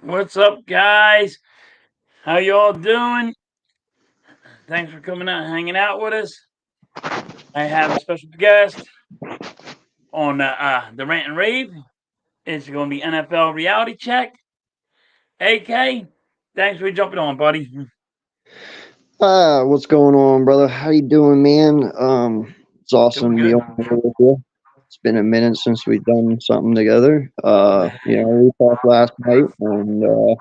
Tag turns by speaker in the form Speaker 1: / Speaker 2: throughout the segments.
Speaker 1: What's up, guys? How y'all doing? Thanks for coming out and hanging out with us. I have a special guest on the Rant and Rave. It's going to be NFL Reality Check. AK, thanks for jumping on, buddy.
Speaker 2: What's going on, brother? How you doing, man? It's
Speaker 1: Doing
Speaker 2: awesome to be
Speaker 1: good.
Speaker 2: on here with you. It's been a minute since we've done something together. We talked last night, and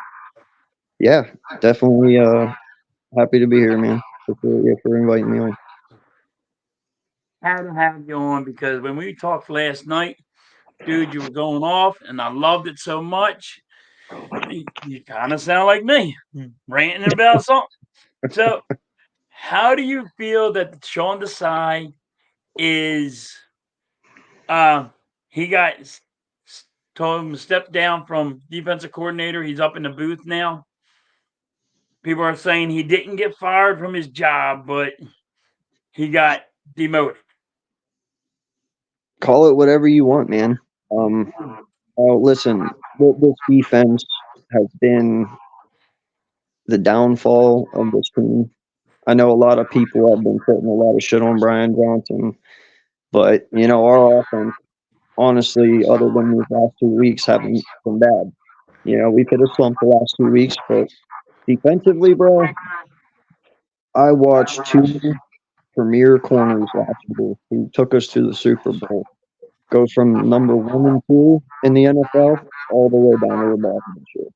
Speaker 2: yeah, definitely happy to be here, man. Appreciate you for inviting me on.
Speaker 1: Had to have you on because when we talked last night, dude, you were going off, and I loved it so much. You kind of sound like me, ranting about something. So, how do you feel that Sean Desai is he got told him to step down from defensive coordinator. He's up in the booth now. People are saying he didn't get fired from his job, but he got demoted.
Speaker 2: Call it whatever you want, man. Um, Listen, this defense has been the downfall of this team. I know a lot of people have been putting a lot of shit on Brian Johnson, but our offense, honestly, other than these last 2 weeks, haven't been bad. We've hit a slump the last 2 weeks, but defensively, bro, I watched two premier corners last year who took us to the Super Bowl go from number 1 and 2 in the NFL all the way down to the bottom this year.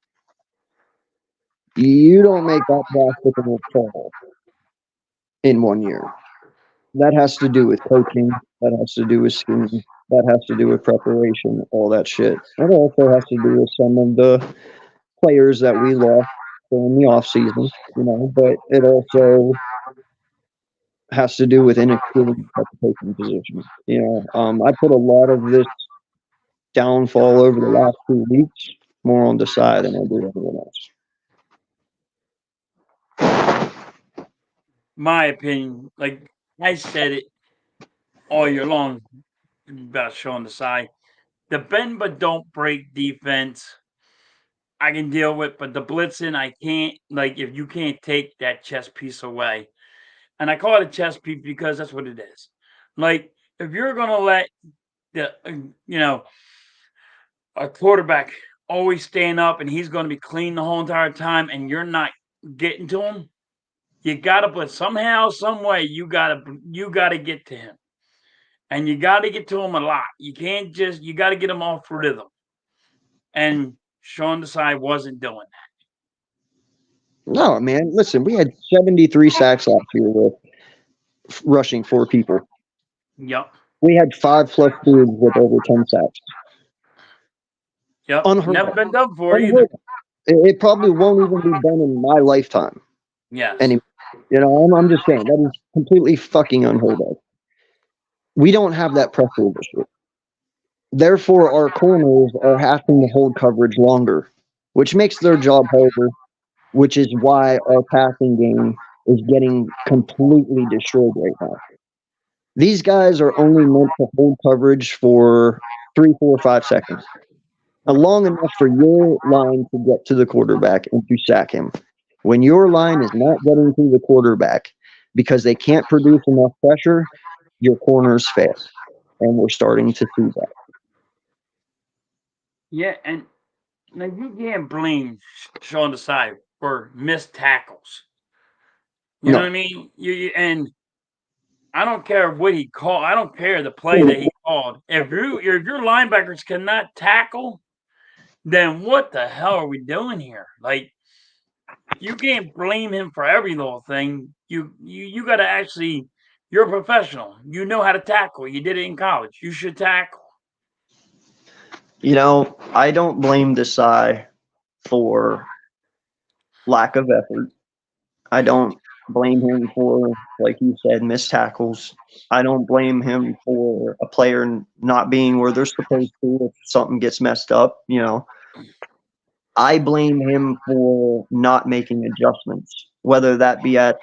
Speaker 2: You don't make that drastic of a fall in 1 year. That has to do with coaching. That has to do with scheme. That has to do with preparation, all that shit. It also has to do with some of the players that we lost in the off season, but it also has to do with inexperience at the coaching position. I put a lot of this downfall over the last 2 weeks more on the side than I do everyone else.
Speaker 1: My opinion, like I said it all year long about Sean Desai. The bend but don't break defense I can deal with, but the blitzing I can't. Like if you can't take that chess piece away, and I call it a chess piece because that's what it is. Like if you're gonna let the you know a quarterback always stand up and he's going to be clean the whole entire time, and you're not getting to him, you gotta put somehow, some way you gotta get to him, and you gotta get to him a lot. You can't just you gotta get him off rhythm, and Sean Desai wasn't doing
Speaker 2: No, man, listen, we had 73 sacks last year with rushing 4 people.
Speaker 1: that. Yep,
Speaker 2: We had 5+ dudes with over 10 sacks.
Speaker 1: yep,
Speaker 2: Unheard
Speaker 1: never
Speaker 2: of.
Speaker 1: been done before either.
Speaker 2: Unheard of. It probably won't even be done in my lifetime
Speaker 1: Yes,
Speaker 2: anymore. I'm just saying that is completely fucking unheard of. We don't have that pressure this year. Therefore, our corners are having to hold coverage longer, which makes their job harder, which is why our passing game is getting completely destroyed right now. These guys are only meant to hold coverage for 3, 4, 5 seconds, long enough for your line to get to the quarterback and to sack him. When your line is not getting to the quarterback because they can't produce enough pressure, your corners fail. And we're starting to see that.
Speaker 1: yeah, and now you can't blame Sean Desai for missed tackles. You know what I
Speaker 2: No.
Speaker 1: mean? And I don't care what he called. I don't care the play that he called. If your linebackers cannot tackle, then what the hell are we doing here? Like you can't blame him for every little thing. You got to actually. You're a professional. You know how to tackle. You did it in college. You should tackle.
Speaker 2: I don't blame Desai for lack of effort. I don't blame him for, like you said, missed tackles. I don't blame him for a player not being where they're supposed to if something gets messed up. I blame him for not making adjustments, whether that be at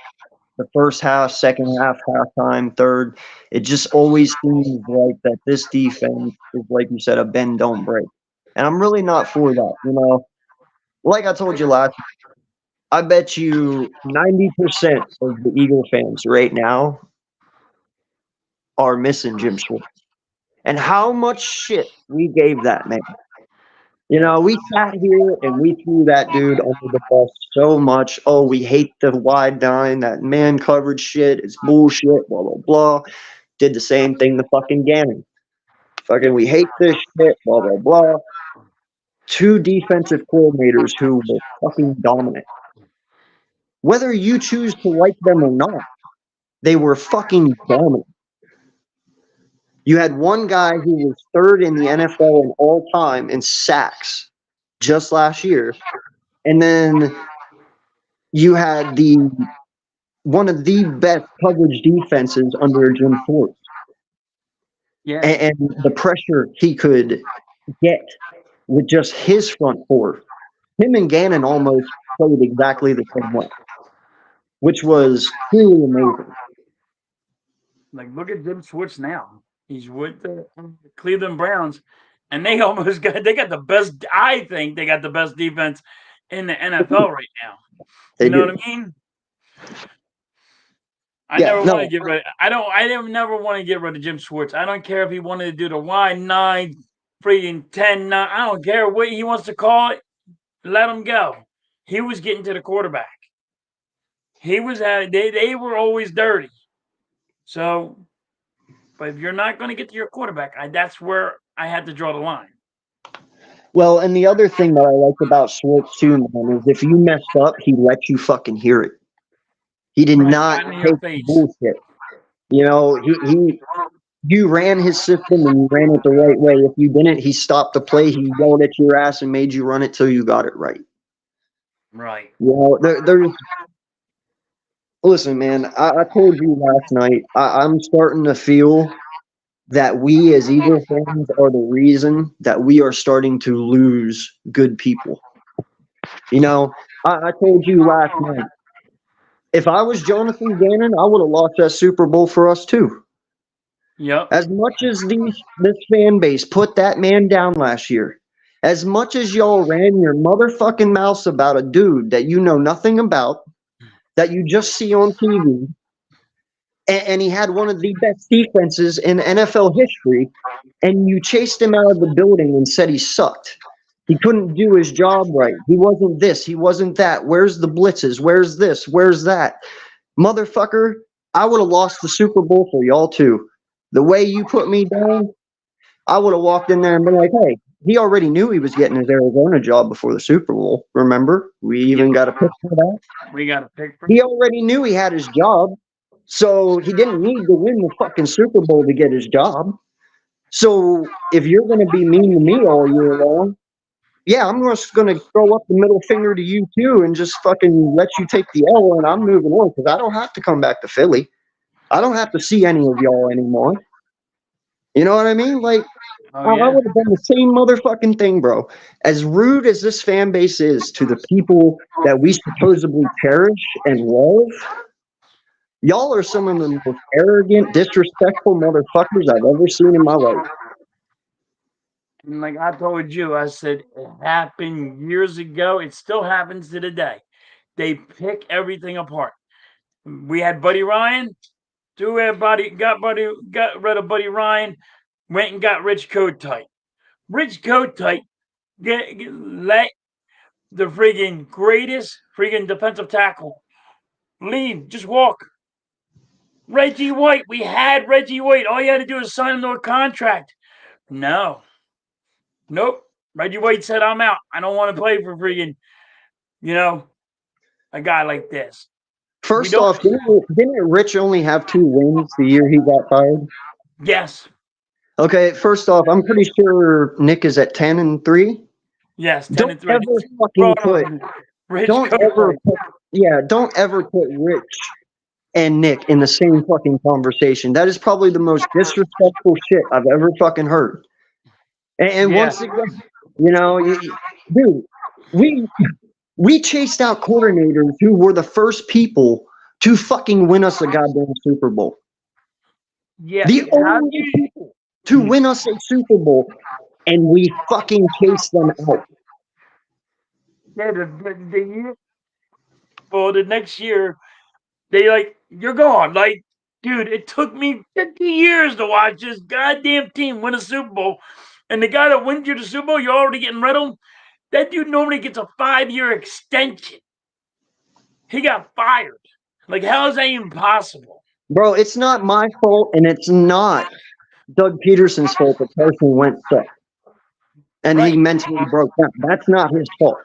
Speaker 2: the first half, second half, halftime, third. It just always seems like that this defense is, like you said, a bend don't break. And I'm really not for that. like I told you last, I bet you 90% of the Eagle fans right now are missing Jim Schwartz. And how much shit we gave that man. You
Speaker 1: Yeah.
Speaker 2: know, we sat here and we threw that dude under the bus so much. Oh, we hate the wide nine, that man coverage shit. It's bullshit, blah, blah, blah. Did the same thing to fucking Gannon. Fucking, we hate this shit, blah, blah, blah. Two defensive coordinators who were fucking dominant. Whether you choose to like them or not, they were fucking dominant. You had one guy who was third in the NFL in all time in sacks just last year. And then you had the one of the best coverage defenses under Jim Schwartz.
Speaker 1: Yeah.
Speaker 2: And the pressure he could get with just his front four. Him and Gannon almost played exactly the same way, which was truly amazing.
Speaker 1: Like, look at Jim Schwartz now. He's with the Cleveland Browns, and they almost got the best. I think they got the best defense in the NFL right now.
Speaker 2: They
Speaker 1: You know
Speaker 2: do.
Speaker 1: what I mean? I
Speaker 2: Yeah,
Speaker 1: never want to
Speaker 2: no,
Speaker 1: get rid. I don't. I never want to get rid of Jim Schwartz. I don't care if he wanted to do the Y9, freaking 10-9. I don't care what he wants to call it. Let him go. He was getting to the quarterback. He was at. They were always dirty. So, but if you're not going to get to your quarterback, that's where I had to draw the line.
Speaker 2: well, and the other thing that I like about Schwartz too, man, is if you messed up, he let you fucking hear it. He did
Speaker 1: Right,
Speaker 2: not
Speaker 1: got in
Speaker 2: take
Speaker 1: your face.
Speaker 2: bullshit. You know, you ran his system and you ran it the right way. If you didn't, he stopped the play. He yelled at your ass and made you run it till you got it right.
Speaker 1: Right.
Speaker 2: You know, there's listen, man. I told you last night. I'm starting to feel that we as Eagle fans are the reason that we are starting to lose good people. You know, I told you last night. If I was Jonathan Gannon, I would have lost that Super Bowl for us too.
Speaker 1: Yep.
Speaker 2: As much as this fan base put that man down last year, as much as y'all ran your motherfucking mouths about a dude that you know nothing about, that you just see on TV, and he had one of the best defenses in NFL history, and you chased him out of the building and said he sucked. He couldn't do his job right. He wasn't this. He wasn't that. Where's the blitzes? Where's this? Where's that? Motherfucker, I would have lost the Super Bowl for y'all too. The way you put me down, I would have walked in there and been like, hey, he already knew he was getting his Arizona job before the Super Bowl. Remember? We even got a pick for that.
Speaker 1: We got a pick for
Speaker 2: He already knew he had his job. So he didn't need to win the fucking Super Bowl to get his job. So if you're going to be mean to me all year long, yeah, I'm just going to throw up the middle finger to you too and just fucking let you take the L and I'm moving on because I don't have to come back to Philly. I don't have to see any of y'all anymore. You know what I mean? Like,
Speaker 1: Oh
Speaker 2: I
Speaker 1: yeah.
Speaker 2: would have done the same motherfucking thing, bro. As rude as this fan base is to the people that we supposedly cherish and love, y'all are some of the most arrogant, disrespectful motherfuckers I've ever seen in my life.
Speaker 1: And like I told you, I said it happened years ago. It still happens to the day. They pick everything apart. We had Buddy Ryan. Got rid of Buddy Ryan. Went and got Rich Kotite. Rich Kotite let the friggin' greatest friggin' defensive tackle leave. Just walk. Reggie White. We had Reggie White. All you had to do is sign him to a contract. No. Nope. Reggie White said, I'm out. I don't want to play for friggin', you know, a guy like this. We
Speaker 2: First
Speaker 1: don't.
Speaker 2: off, didn't Rich only have 2 wins the year he got fired?
Speaker 1: Yes.
Speaker 2: Okay, first off, I'm pretty sure Nick is at 10-3.
Speaker 1: Yes. 10
Speaker 2: Don't
Speaker 1: and 3.
Speaker 2: ever fucking put,
Speaker 1: Rich
Speaker 2: don't ever
Speaker 1: Kotite.
Speaker 2: put, yeah, don't ever put Rich and Nick in the same fucking conversation. That is probably the most disrespectful shit I've ever fucking heard. And
Speaker 1: Yeah.
Speaker 2: once again, you know, dude, we we chased out coordinators who were the first people to fucking win us a goddamn Super Bowl.
Speaker 1: Yeah.
Speaker 2: The
Speaker 1: How
Speaker 2: only people to win us a Super Bowl, and we fucking chased them out.
Speaker 1: Yeah, the year, well, the next year they like you're gone. Like, dude, it took me 50 years to watch this goddamn team win a Super Bowl, and the guy that wins you the Super Bowl, you're already getting rid of him. That dude normally gets a 5-year extension. He got fired. Like, how is that even possible?
Speaker 2: Bro, it's not my fault, and it's not Doug Peterson's fault that Carson Wentz sucked and he
Speaker 1: Right.
Speaker 2: mentally broke down. That's not his fault.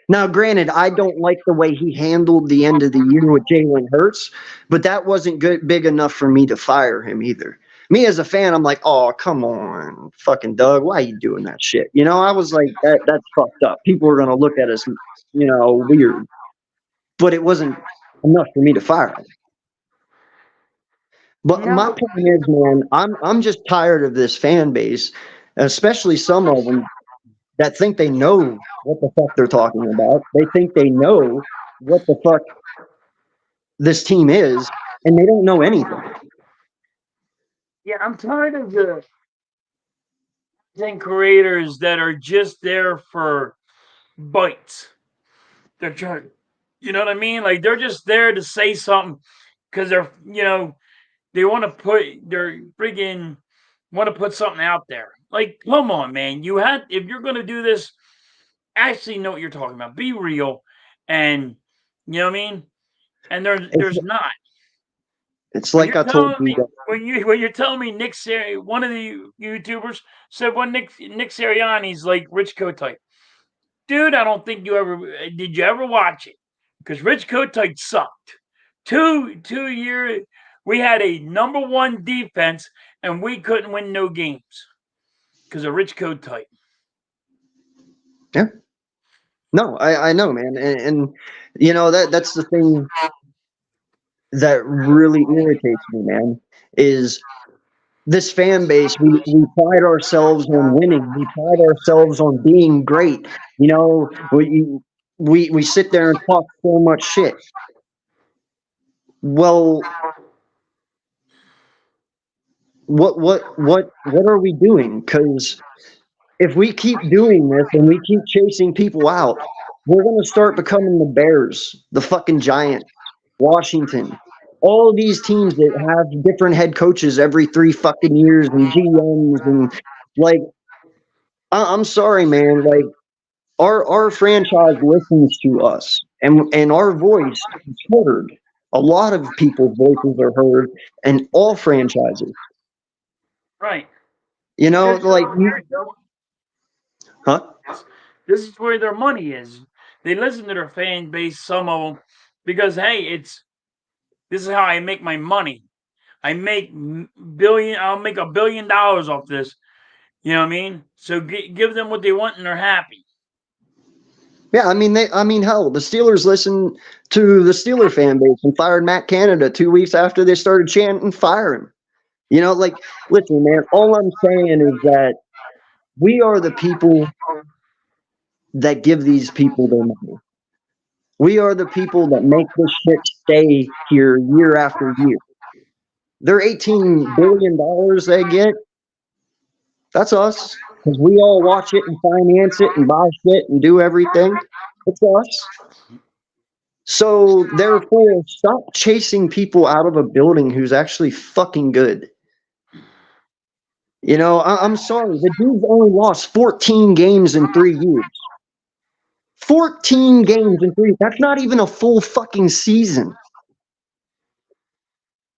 Speaker 2: Now, granted, I don't like the way he handled the end of the year with Jalen Hurts, but that wasn't good, big enough for me to fire him either. Me as a fan, I'm like, oh, come on, fucking Doug, why are you doing that shit? You know, I was like, that's fucked up. People are gonna look at us, weird. But it wasn't enough for me to fire him. But
Speaker 1: No,
Speaker 2: my
Speaker 1: but
Speaker 2: point is, man, I'm just tired of this fan base, especially some of them that think they know what the fuck they're talking about. They think they know what the fuck this team is, and they don't know anything.
Speaker 1: yeah, I'm tired of the content creators that are just there for bites. They're trying, you know what I mean? Like they're just there to say something because they want to put they're friggin' want to put something out there. Like, come on, man. You had if you're gonna do this, actually know what you're talking about. Be real, and you know what I mean. And
Speaker 2: It's
Speaker 1: there's not
Speaker 2: it's
Speaker 1: when
Speaker 2: like
Speaker 1: you're
Speaker 2: I told
Speaker 1: telling
Speaker 2: you
Speaker 1: me
Speaker 2: guys.
Speaker 1: when you're telling me one of the YouTubers said one Nick Sirianni's like Rich Kotite. Dude, I don't think you ever did. You ever watch it? Because Rich Kotite sucked. 2 year we had a number one defense and we couldn't win no games because of Rich Kotite.
Speaker 2: Yeah, no, I know, man, and that's the thing that really irritates me, man. Is this fan base? We pride ourselves on winning. We pride ourselves on being great. You know, we sit there and talk so much shit. Well, what are we doing? Because if we keep doing this and we keep chasing people out, we're gonna start becoming the Bears, the fucking Giants, Washington, all of these teams that have different head coaches every 3 fucking years and GMs and like I'm sorry, man. Like our franchise listens to us and our voice is heard. A lot of people's voices are heard in all franchises.
Speaker 1: Right. Because
Speaker 2: Like huh?
Speaker 1: this is where their money is. They listen to their fan base, some of them, because hey, this is how I make my money. I make billion. I'll make $1 billion off this. You know what I mean? So give them what they want and they're happy.
Speaker 2: Yeah, I mean, hell, the Steelers listened to the Steeler fan base and fired Matt Canada 2 weeks after they started chanting "fire him." Like, listen, man. All I'm saying is that we are the people that give these people their money. We are the people that make this shit stay here year after year. Their $18 billion they get, that's us. Because we all watch it and finance it and buy shit and do everything. It's us. So therefore, stop chasing people out of a building who's actually fucking good. I'm sorry. The dude's only lost 14 games in 3 years. 14 games in three. That's not even a full fucking season.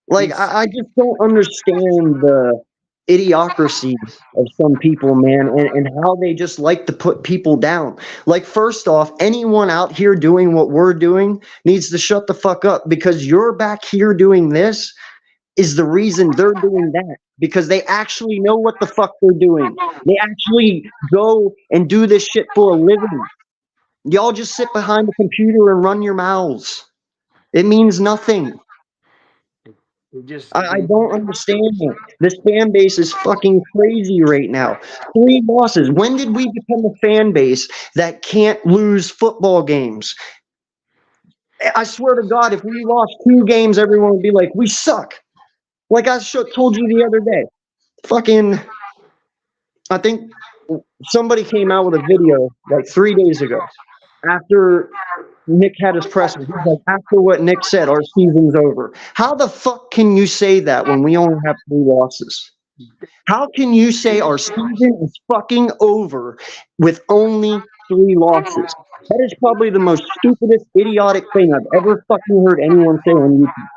Speaker 2: Like,
Speaker 1: He's
Speaker 2: I just don't understand the idiocracy of some people, man, and how they just like to put people down. Like, first off, anyone out here doing what we're doing needs to shut the fuck up because you're back here doing this is the reason they're doing that because they actually know what the fuck they're doing. They actually go and do this shit for a living. Y'all just sit behind a computer and run your mouths. It means nothing.
Speaker 1: they just
Speaker 2: I don't understand it. This fan base is fucking crazy right now. 3 losses. When did we become a fan base that can't lose football games? I swear to God, if we lost 2 games, everyone would be like, we suck. Like I told you the other day. Fucking, I think somebody came out with a video like 3 days ago. after Nick had his presser. He's like, after what Nick said, our season's over. How the fuck can you say that when we only have 3 losses? How can you say our season is fucking over with only 3 losses? That is probably the most stupidest, idiotic thing I've ever fucking heard anyone say on YouTube.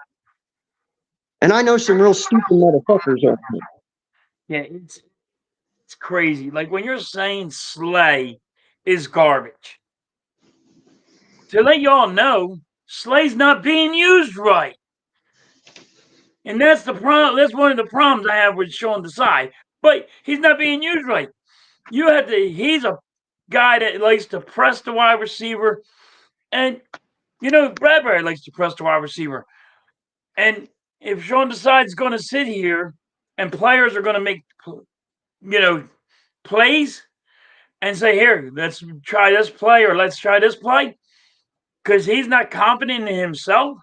Speaker 2: And I know some real stupid motherfuckers on here.
Speaker 1: Yeah, it's crazy. Like when you're saying Slay is garbage. To let y'all know, Slay's not being used right. And that's the problem. That's one of the problems I have with Sean Desai. But he's not being used right. You have to. He's a guy that likes to press the wide receiver, and Bradbury likes to press the wide receiver. And if Sean Desai's going to sit here, and players are going to make plays, and say, "Here, let's try this play," or "Let's try this play," because he's not confident in himself,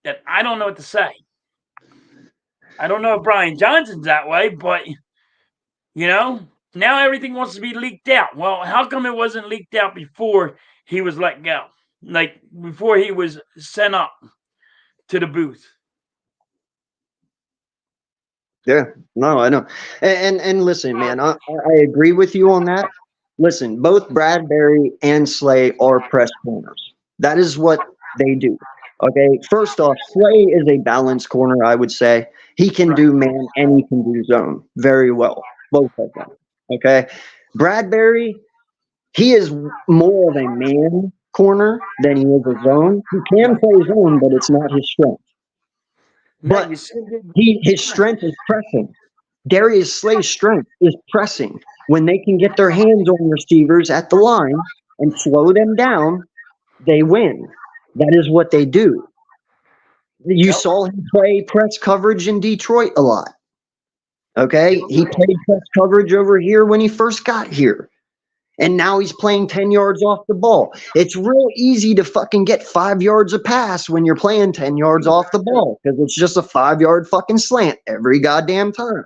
Speaker 1: that I don't know what to say. I don't know if Brian Johnson's that way, but now everything wants to be leaked out. Well, how come it wasn't leaked out before he was let go? Like before he was sent up to the booth.
Speaker 2: Yeah, no, I know. And listen, man, I agree with you on that. Listen, both Bradbury and Slay are press corners. That is what they do. Okay, first off, Slay is a balanced corner, I would say. He can do man and he can do zone very well, both of them. Okay, Bradbury, he is more of a man corner than he is a zone. He can play zone, but it's not his strength.
Speaker 1: Now
Speaker 2: But
Speaker 1: you said
Speaker 2: his strength is pressing. Darius Slay's strength is pressing. When they can get their hands on receivers at the line and slow them down, they win. That is what they do. You saw him play press coverage in Detroit a lot. Okay? He played press coverage over here when he first got here. And now he's playing 10 yards off the ball. It's real easy to fucking get 5 yards a pass when you're playing 10 yards off the ball because it's just a 5 yard fucking slant every goddamn time.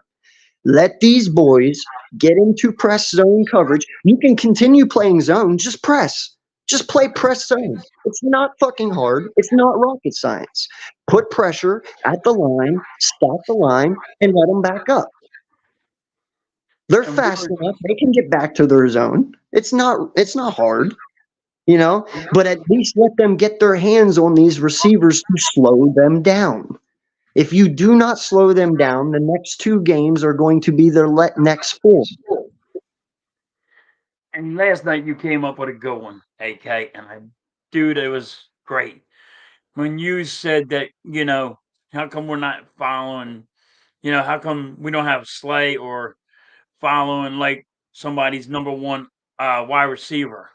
Speaker 2: Let these boys get into press zone coverage. You can continue playing zone, just press. Just play press zone. It's not fucking hard. It's not rocket science. Put pressure at the line, stop the line, and let them back up. They're fast enough. They can get back to their zone. It's not hard, but at least let them get their hands on these receivers to slow them down. If you do not slow them down, the next 2 games are going to be their next 4.
Speaker 1: And last night you came up with a good one, AK, and dude, it was great. When you said that, how come we're not following, how come we don't have Slay or following like somebody's number one wide receiver?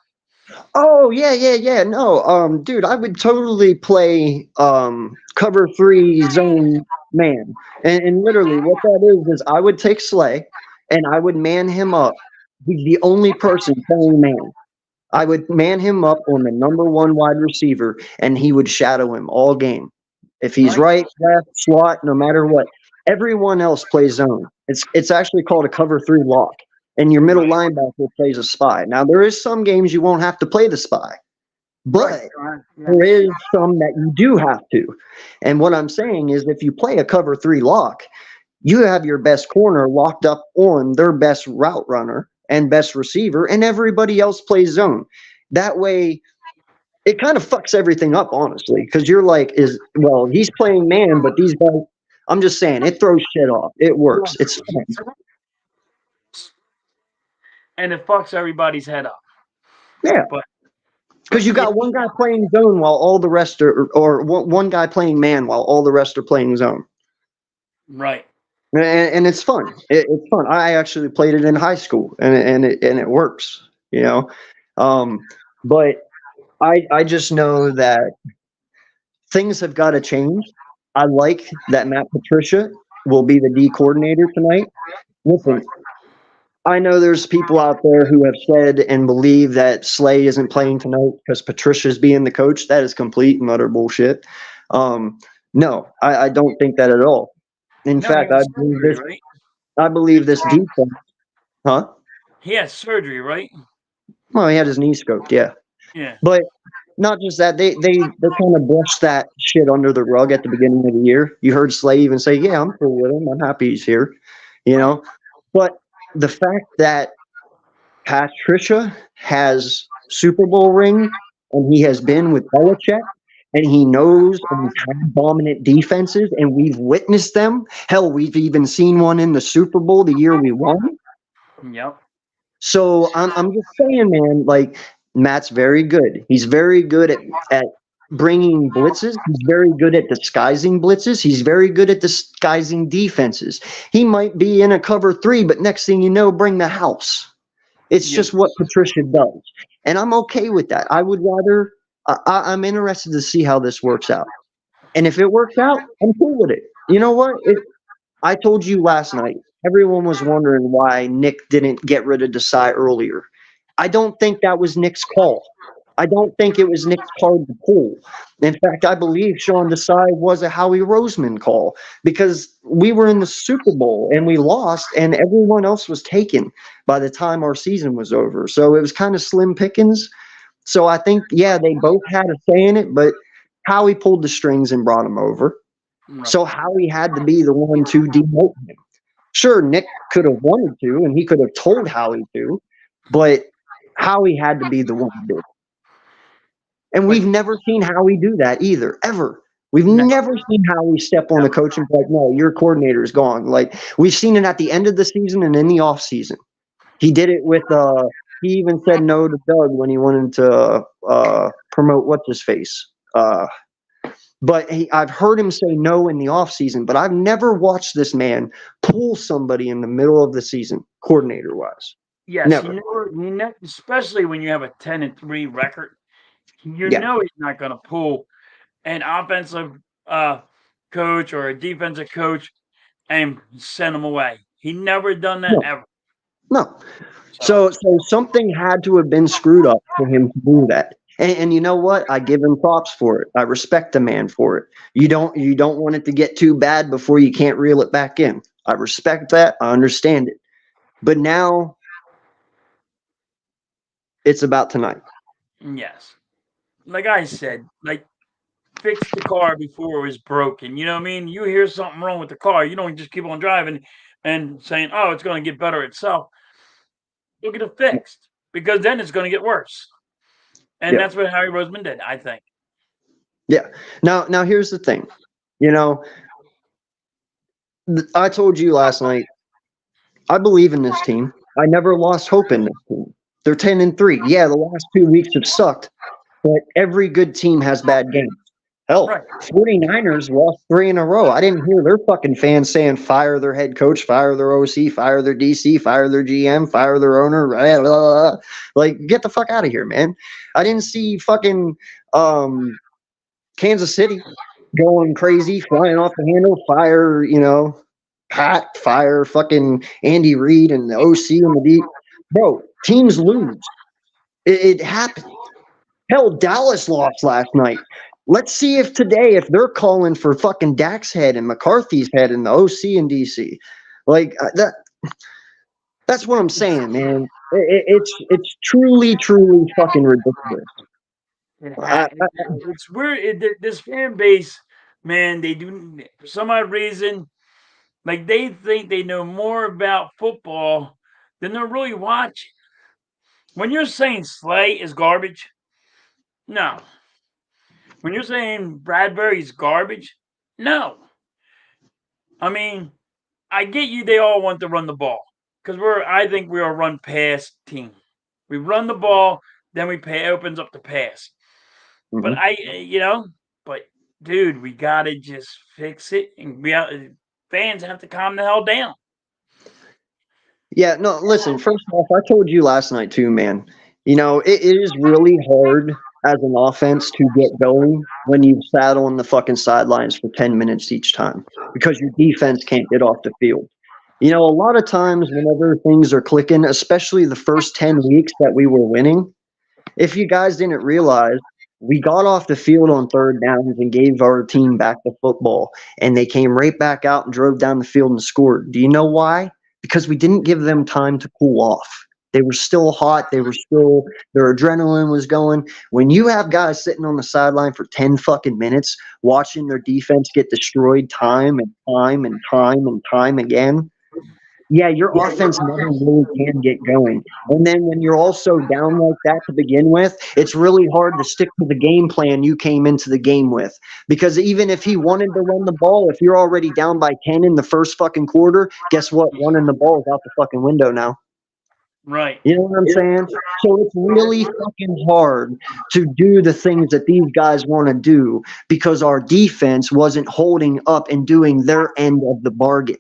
Speaker 2: Oh yeah. No, dude, I would totally play cover 3 zone man, and literally what that is I would take Slay, and I would man him up. He's the only person playing man. I would man him up on the number 1 wide receiver, and he would shadow him all game. If he's right, left, slot, no matter what. Everyone else plays zone. It's actually called a cover 3 lock. And your middle linebacker plays a spy. Now there is some games you won't have to play the spy, but there is some that you do have to. And what I'm saying is if you play a cover 3 lock, you have your best corner locked up on their best route runner and best receiver, and everybody else plays zone. That way, it kind of fucks everything up, honestly, because you're like, he's playing man, but these guys, I'm just saying, it throws shit off. It works. It's fun.
Speaker 1: And it fucks everybody's head up.
Speaker 2: Yeah. Because you got one guy playing zone while all the rest are, or one guy playing man while all the rest are playing zone.
Speaker 1: Right.
Speaker 2: And it's fun. It's fun. I actually played it in high school, and it works. But I just know that things have got to change. I like that Matt Patricia will be the D coordinator tonight. Listen, I know there's people out there who have said and believe that Slay isn't playing tonight because Patricia's being the coach. That is complete and utter bullshit. No, I don't think that at all. In fact, I believe this defense. Huh?
Speaker 1: He had surgery, right?
Speaker 2: Well, he had his knee scoped, yeah.
Speaker 1: Yeah.
Speaker 2: But not just that, they kind of brushed that shit under the rug at the beginning of the year. You heard Slay even say, "Yeah, I'm cool with him. I'm happy he's here," you
Speaker 1: Right.
Speaker 2: know. But the fact that Patricia has Super Bowl rings and he has been with Belichick and he knows and he's had dominant defenses and we've witnessed them. Hell, we've even seen one in the Super Bowl the year we won.
Speaker 1: Yep.
Speaker 2: So I'm just saying, man, like Matt's very good. He's very good at bringing blitzes. He's very good at disguising blitzes. He's very good at disguising defenses. He might be in a cover three, but next thing you know, bring the house. It's
Speaker 1: Yes.
Speaker 2: just what Patricia does. And I'm okay with that. I would rather, I'm interested to see how this works out. And if it works out, I'm cool with it. You know what? I told you last night, everyone was wondering why Nick didn't get rid of Desai earlier. I don't think that was Nick's call. I don't think it was Nick's card to pull. In fact, I believe Sean Desai was a Howie Roseman call because we were in the Super Bowl and we lost, and everyone else was taken by the time our season was over. So it was kind of slim pickings. So I think, yeah, they both had a say in it, but Howie pulled the strings and brought him over.
Speaker 1: Right.
Speaker 2: So Howie had to be the one to demote him. Sure, Nick could have wanted to, and he could have told Howie to, but Howie had to be the one to do it. And
Speaker 1: But
Speaker 2: we've never seen Howie do that either, ever. We've
Speaker 1: no,
Speaker 2: never seen Howie step on a coach and be like, no, your coordinator is gone. Like, we've seen it at the end of the season and in the off season. He did it with, he even said no to Doug when he wanted to promote what's his face. But I've heard him say no in the offseason, but I've never watched this man pull somebody in the middle of the season, coordinator wise.
Speaker 1: yes,
Speaker 2: Never.
Speaker 1: especially when you have a 10-3 record, you
Speaker 2: Yeah.
Speaker 1: know he's not going to pull an offensive uh, coach or a defensive coach and send him away. He never done that
Speaker 2: No.
Speaker 1: ever.
Speaker 2: No.
Speaker 1: So
Speaker 2: So something had to have been screwed up for him to do that. And you know what? I give him props for it. I respect the man for it. You don't want it to get too bad before you can't reel it back in. I respect that. I understand it. But now it's about tonight.
Speaker 1: yes, like I said, like fix the car before it was broken. You know what I mean? You hear something wrong with the car, you don't just keep on driving and saying, "Oh, it's going to get better itself." You'll get it fixed because then it's going to get worse. And
Speaker 2: Yeah.
Speaker 1: that's what Harry Roseman did, I think.
Speaker 2: Yeah. Now here's the thing. You know, I told you last night, I believe in this team. I never lost hope in this team. They're 10-3. Yeah, the last 2 weeks have sucked, but every good team has bad games.
Speaker 1: Right.
Speaker 2: Hell, 49ers lost 3 in a row. I didn't hear their fucking fans saying fire their head coach, fire their OC, fire their DC, fire their GM, fire their owner. Blah, blah, blah. Like, get the fuck out of here, man. I didn't see fucking Kansas City going crazy, flying off the handle, fire, Pat, fire fucking Andy Reid and the OC and the D. Bro, teams lose. It happens. Hell, Dallas lost last night. Let's see if today, if they're calling for fucking Dak's head and McCarthy's head and the OC and DC. Like that's what I'm saying, man. It's truly, truly fucking ridiculous. I, I,
Speaker 1: It's weird. This fan base, man, they do, for some odd reason, like they think they know more about football than they're really watching. When you're saying Slay is garbage, no. When you're saying Bradbury's garbage, no. I mean, I get you. They all want to run the ball because I think we're a run pass team. We run the ball, then we pay opens up the pass. But
Speaker 2: mhm.
Speaker 1: but dude, we gotta just fix it, and fans have to calm the hell down.
Speaker 2: Yeah, no, listen, first off, I told you last night too, man. It is really hard as an offense to get going when you sat on the fucking sidelines for 10 minutes each time because your defense can't get off the field. A lot of times whenever things are clicking, especially the first 10 weeks that we were winning, if you guys didn't realize, we got off the field on third downs and gave our team back the football, and they came right back out and drove down the field and scored. Do you know why? Because we didn't give them time to cool off. They were still hot. They were still, their adrenaline was going. When you have guys sitting on the sideline for 10 fucking minutes watching their defense get destroyed time and time and time and time again, yeah, your offense never really can get going. And then when you're also down like that to begin with, it's really hard to stick to the game plan you came into the game with. Because even if he wanted to run the ball, if you're already down by 10 in the first fucking quarter, guess what? Running the ball is out the fucking window now.
Speaker 1: Right.
Speaker 2: You know what I'm saying? So it's really fucking hard to do the things that these guys want to do because our defense wasn't holding up and doing their end of the bargain.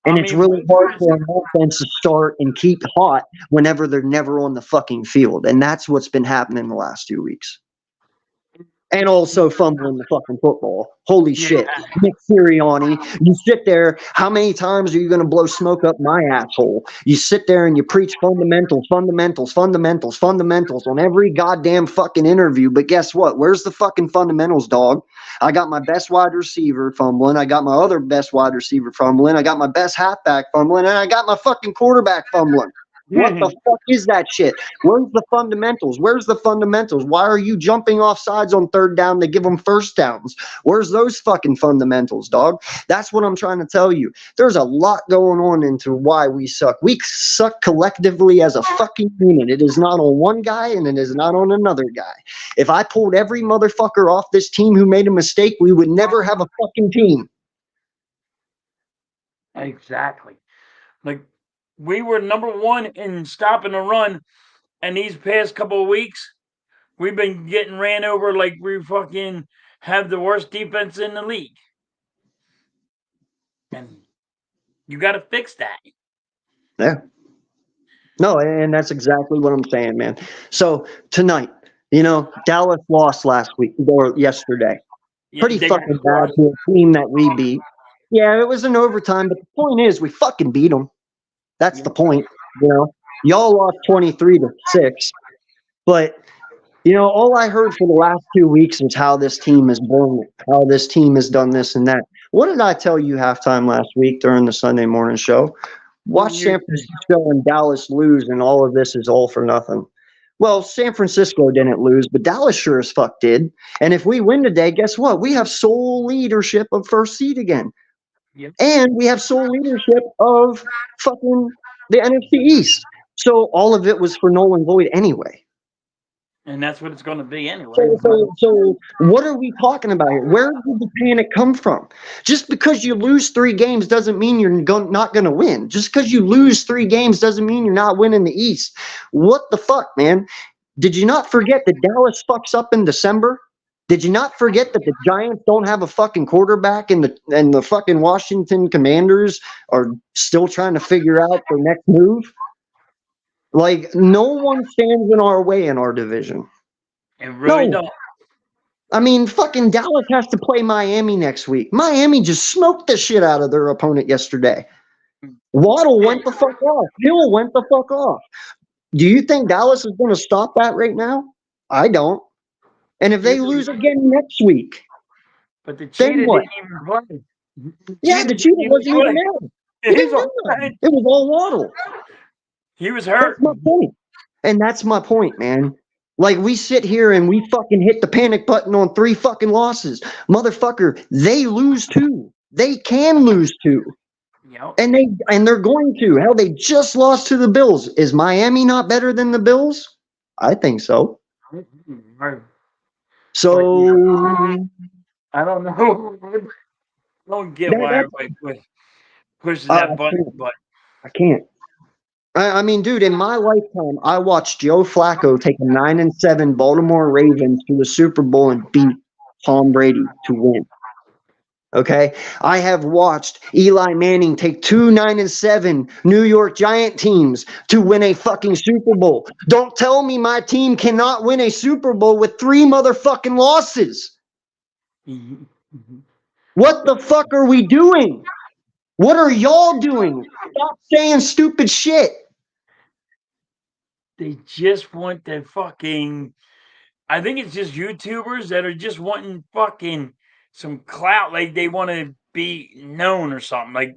Speaker 1: I
Speaker 2: And it's
Speaker 1: mean,
Speaker 2: really hard for an offense to start and keep hot whenever they're never on the fucking field. And that's what's been happening the last 2 weeks. And also fumbling the fucking football. Holy
Speaker 1: yeah,
Speaker 2: shit. Nick Sirianni, you sit there. How many times are you going to blow smoke up my asshole? You sit there and you preach fundamentals, fundamentals, fundamentals, fundamentals on every goddamn fucking interview. But guess what? Where's the fucking fundamentals, dog? I got my best wide receiver fumbling. I got my other best wide receiver fumbling. I got my best halfback fumbling. And I got my fucking quarterback fumbling. What the fuck is that shit? Where's the fundamentals? Where's the fundamentals? Why are you jumping off sides on third down to give them first downs? Where's those fucking fundamentals, dog? That's what I'm trying to tell you. There's a lot going on into why we suck. We suck collectively as a fucking unit. It is not on one guy and it is not on another guy. If I pulled every motherfucker off this team who made a mistake, we would never have a fucking team.
Speaker 1: exactly. Like we were number one in stopping the run, and these past couple of weeks, we've been getting ran over like we fucking have the worst defense in the league. And you got to fix that.
Speaker 2: Yeah. No, and that's exactly what I'm saying, man. So tonight, Dallas lost last week or yesterday.
Speaker 1: Yeah,
Speaker 2: Pretty
Speaker 1: they got
Speaker 2: fucking bad to a team that we beat. Yeah, it was an overtime, but the point is we fucking beat them. That's the point. Y'all lost 23-6, but all I heard for the last 2 weeks was how this team is born, how this team has done this and that. What did I tell you halftime last week during the Sunday morning show? Watch San Francisco and Dallas lose, and all of this is all for nothing. Well, San Francisco didn't lose, but Dallas sure as fuck did. And if we win today, guess what? We have sole leadership of first seed again.
Speaker 1: Yep.
Speaker 2: And we have sole leadership of fucking the NFC East. So all of it was for null and void anyway.
Speaker 1: And that's what it's going to be anyway.
Speaker 2: So what are we talking about here? Where did the panic come from? Just because you lose 3 games doesn't mean you're not going to win. Just because you lose 3 games doesn't mean you're not winning the East. What the fuck, man? Did you not forget that Dallas fucks up in December? Did you not forget that the Giants don't have a fucking quarterback and the fucking Washington Commanders are still trying to figure out their next move? Like, no one stands in our way in our division.
Speaker 1: It really don't.
Speaker 2: I mean, fucking Dallas has to play Miami next week. Miami just smoked the shit out of their opponent yesterday. Waddle went the fuck off. Hill went the fuck off. Do you think Dallas is going to stop that right now? I don't. And if they lose again next week,
Speaker 1: but the cheetah didn't even play.
Speaker 2: Yeah, the cheetah wasn't even there. It was all Waddle.
Speaker 1: He was hurt.
Speaker 2: That's my point. And that's my point, man. Like, we sit here and we fucking hit the panic button on 3 fucking losses. Motherfucker, they lose too. They can lose too.
Speaker 1: Yep.
Speaker 2: And they're going to. Hell, they just lost to the Bills. Is Miami not better than the Bills? I think so. So
Speaker 1: I don't know. I don't get why everybody pushes that button, but
Speaker 2: I can't. I mean, dude, in my lifetime, I watched Joe Flacco take a 9-7 Baltimore Ravens to the Super Bowl and beat Tom Brady to win. Okay? I have watched Eli Manning take 2 9-7 New York Giant teams to win a fucking Super Bowl. Don't tell me my team cannot win a Super Bowl with 3 motherfucking losses. What the fuck are we doing? What are y'all doing? Stop saying stupid shit.
Speaker 1: They just want the fucking. I think it's just YouTubers that are just wanting fucking some clout. Like they want to be known or something. Like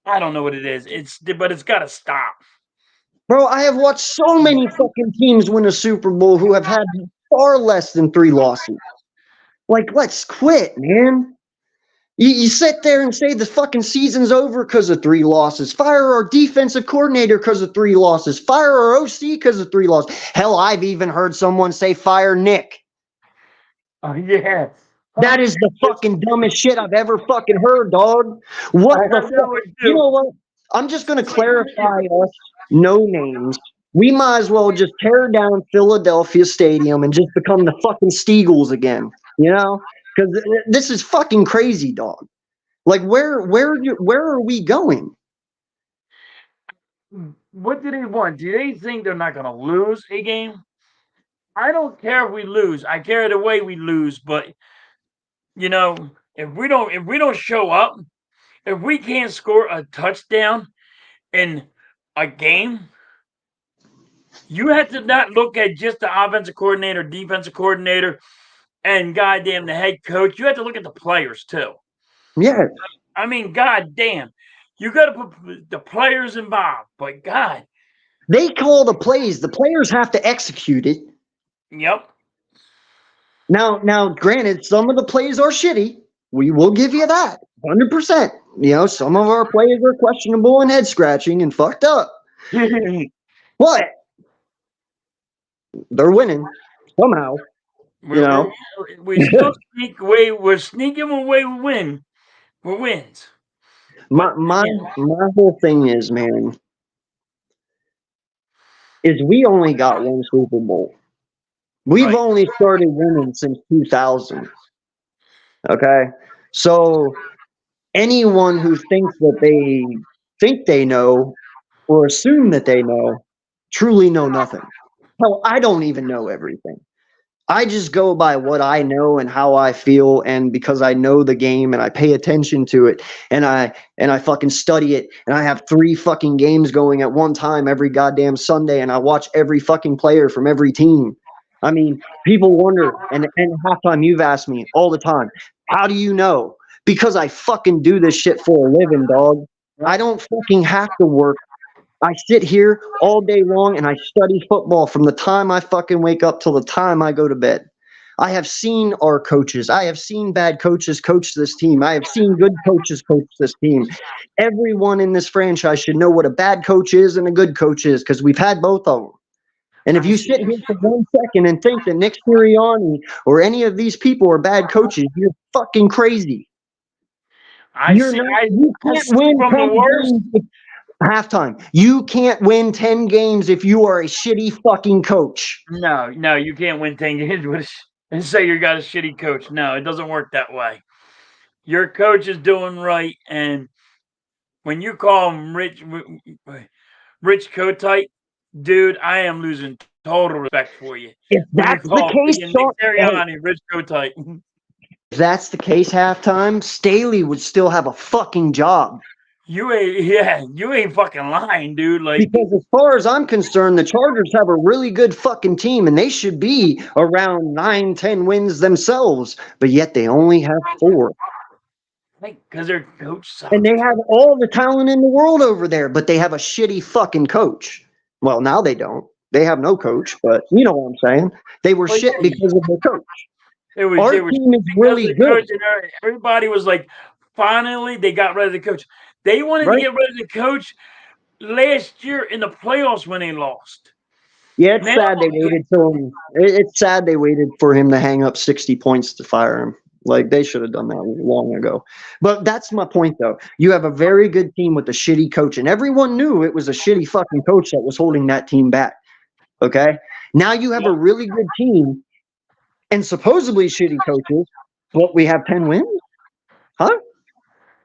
Speaker 1: I don't know what it is. But it's got to stop.
Speaker 2: Bro, I have watched so many fucking teams win a Super Bowl who have had far less than 3 losses. Like, let's quit, man. You sit there and say the fucking season's over because of 3 losses. Fire our defensive coordinator because of 3 losses. Fire our OC because of 3 losses. Hell, I've even heard someone say fire Nick.
Speaker 1: Oh yeah.
Speaker 2: That is the fucking dumbest shit I've ever fucking heard, dog. What
Speaker 1: I
Speaker 2: the
Speaker 1: heard that
Speaker 2: fuck?
Speaker 1: one
Speaker 2: You
Speaker 1: too.
Speaker 2: know what? I'm just going to clarify us, no names. We might as well just tear down Philadelphia Stadium and just become the fucking Steagles again, you know? Because this is fucking crazy, dog. Like, where are we going?
Speaker 1: What do they want? Do they think they're not gonna lose a game? I don't care if we lose. I care the way we lose, but you know, if we don't show up, if we can't score a touchdown in a game, you have to not look at just the offensive coordinator, defensive coordinator, and goddamn the head coach. You have to look at the players too.
Speaker 2: Yeah,
Speaker 1: I mean, goddamn, you got to put the players involved. But God,
Speaker 2: they call the plays. The players have to execute it.
Speaker 1: yep.
Speaker 2: Now, granted, some of the plays are shitty. We will give you that, 100%. You know, some of our plays are questionable and head scratching and fucked up. But they're winning somehow. You
Speaker 1: we're,
Speaker 2: know,
Speaker 1: we're, we still sneak away. We're sneaking away with wins.
Speaker 2: my
Speaker 1: But
Speaker 2: my
Speaker 1: again,
Speaker 2: my whole thing is, man, is we only got one Super Bowl. We've
Speaker 1: right.
Speaker 2: only started winning since 2000. Okay, so anyone who thinks that they think they know or assume that they know truly know nothing. Hell, I don't even know everything. I just go by what I know and how I feel, and because I know the game and I pay attention to it, and I fucking study it, and I have 3 fucking games going at one time every goddamn Sunday, and I watch every fucking player from every team. I mean, people wonder, and halftime you've asked me all the time, how do you know? Because I fucking do this shit for a living, dog. I don't fucking have to work. I sit here all day long and I study football from the time I fucking wake up till the time I go to bed. I have seen our coaches. I have seen bad coaches coach this team. I have seen good coaches coach this team. Everyone in this franchise should know what a bad coach is and a good coach is because we've had both of them. And if
Speaker 1: I
Speaker 2: you
Speaker 1: see.
Speaker 2: sit here for 1 second and think that Nick Sirianni or any of these people are bad coaches, you're fucking crazy.
Speaker 1: I
Speaker 2: You're
Speaker 1: see.
Speaker 2: not.
Speaker 1: I,
Speaker 2: You
Speaker 1: I
Speaker 2: can't
Speaker 1: see
Speaker 2: win
Speaker 1: from the
Speaker 2: 10
Speaker 1: worst.
Speaker 2: games halftime. You can't win 10 games if you are a shitty fucking coach.
Speaker 1: No, no, you can't win 10 games with and say you got a shitty coach. No, it doesn't work that way. Your coach is doing right, and when you call him Rich Kotite, dude, I am losing total respect for you.
Speaker 2: If
Speaker 1: When you
Speaker 2: that's the
Speaker 1: call
Speaker 2: case,
Speaker 1: freaking Nick
Speaker 2: Sean, hey,
Speaker 1: Sirianni Rich Kotite,
Speaker 2: if that's the case halftime, Staley would still have a fucking job.
Speaker 1: you ain't fucking lying, dude. Like,
Speaker 2: Because as far as I'm concerned, the Chargers have a really good fucking team and they should be around 9, 10 wins themselves. But yet they only have 4.
Speaker 1: because their coach
Speaker 2: And they
Speaker 1: sucked.
Speaker 2: have all the talent in the world over there, but they have a shitty fucking coach. Well, now they don't. They have no coach, but you know what I'm saying. They were
Speaker 1: Well,
Speaker 2: shit
Speaker 1: yeah,
Speaker 2: because of their coach.
Speaker 1: they
Speaker 2: Our
Speaker 1: were
Speaker 2: team is
Speaker 1: because
Speaker 2: really
Speaker 1: of the coach,
Speaker 2: good,
Speaker 1: and everybody was like, finally they got rid of the coach. They wanted to
Speaker 2: right?
Speaker 1: get rid of the coach last year in the playoffs when they lost.
Speaker 2: Yeah, it's
Speaker 1: Now,
Speaker 2: sad they waited till him. It's sad they waited for him to hang up 60 points to fire him. Like they should have done that long ago. But that's my point, though. You have a very good team with a shitty coach, and everyone knew it was a shitty fucking coach that was holding that team back. Okay, now you have a really good team and supposedly shitty coaches, but we have 10 wins, huh?
Speaker 1: yep.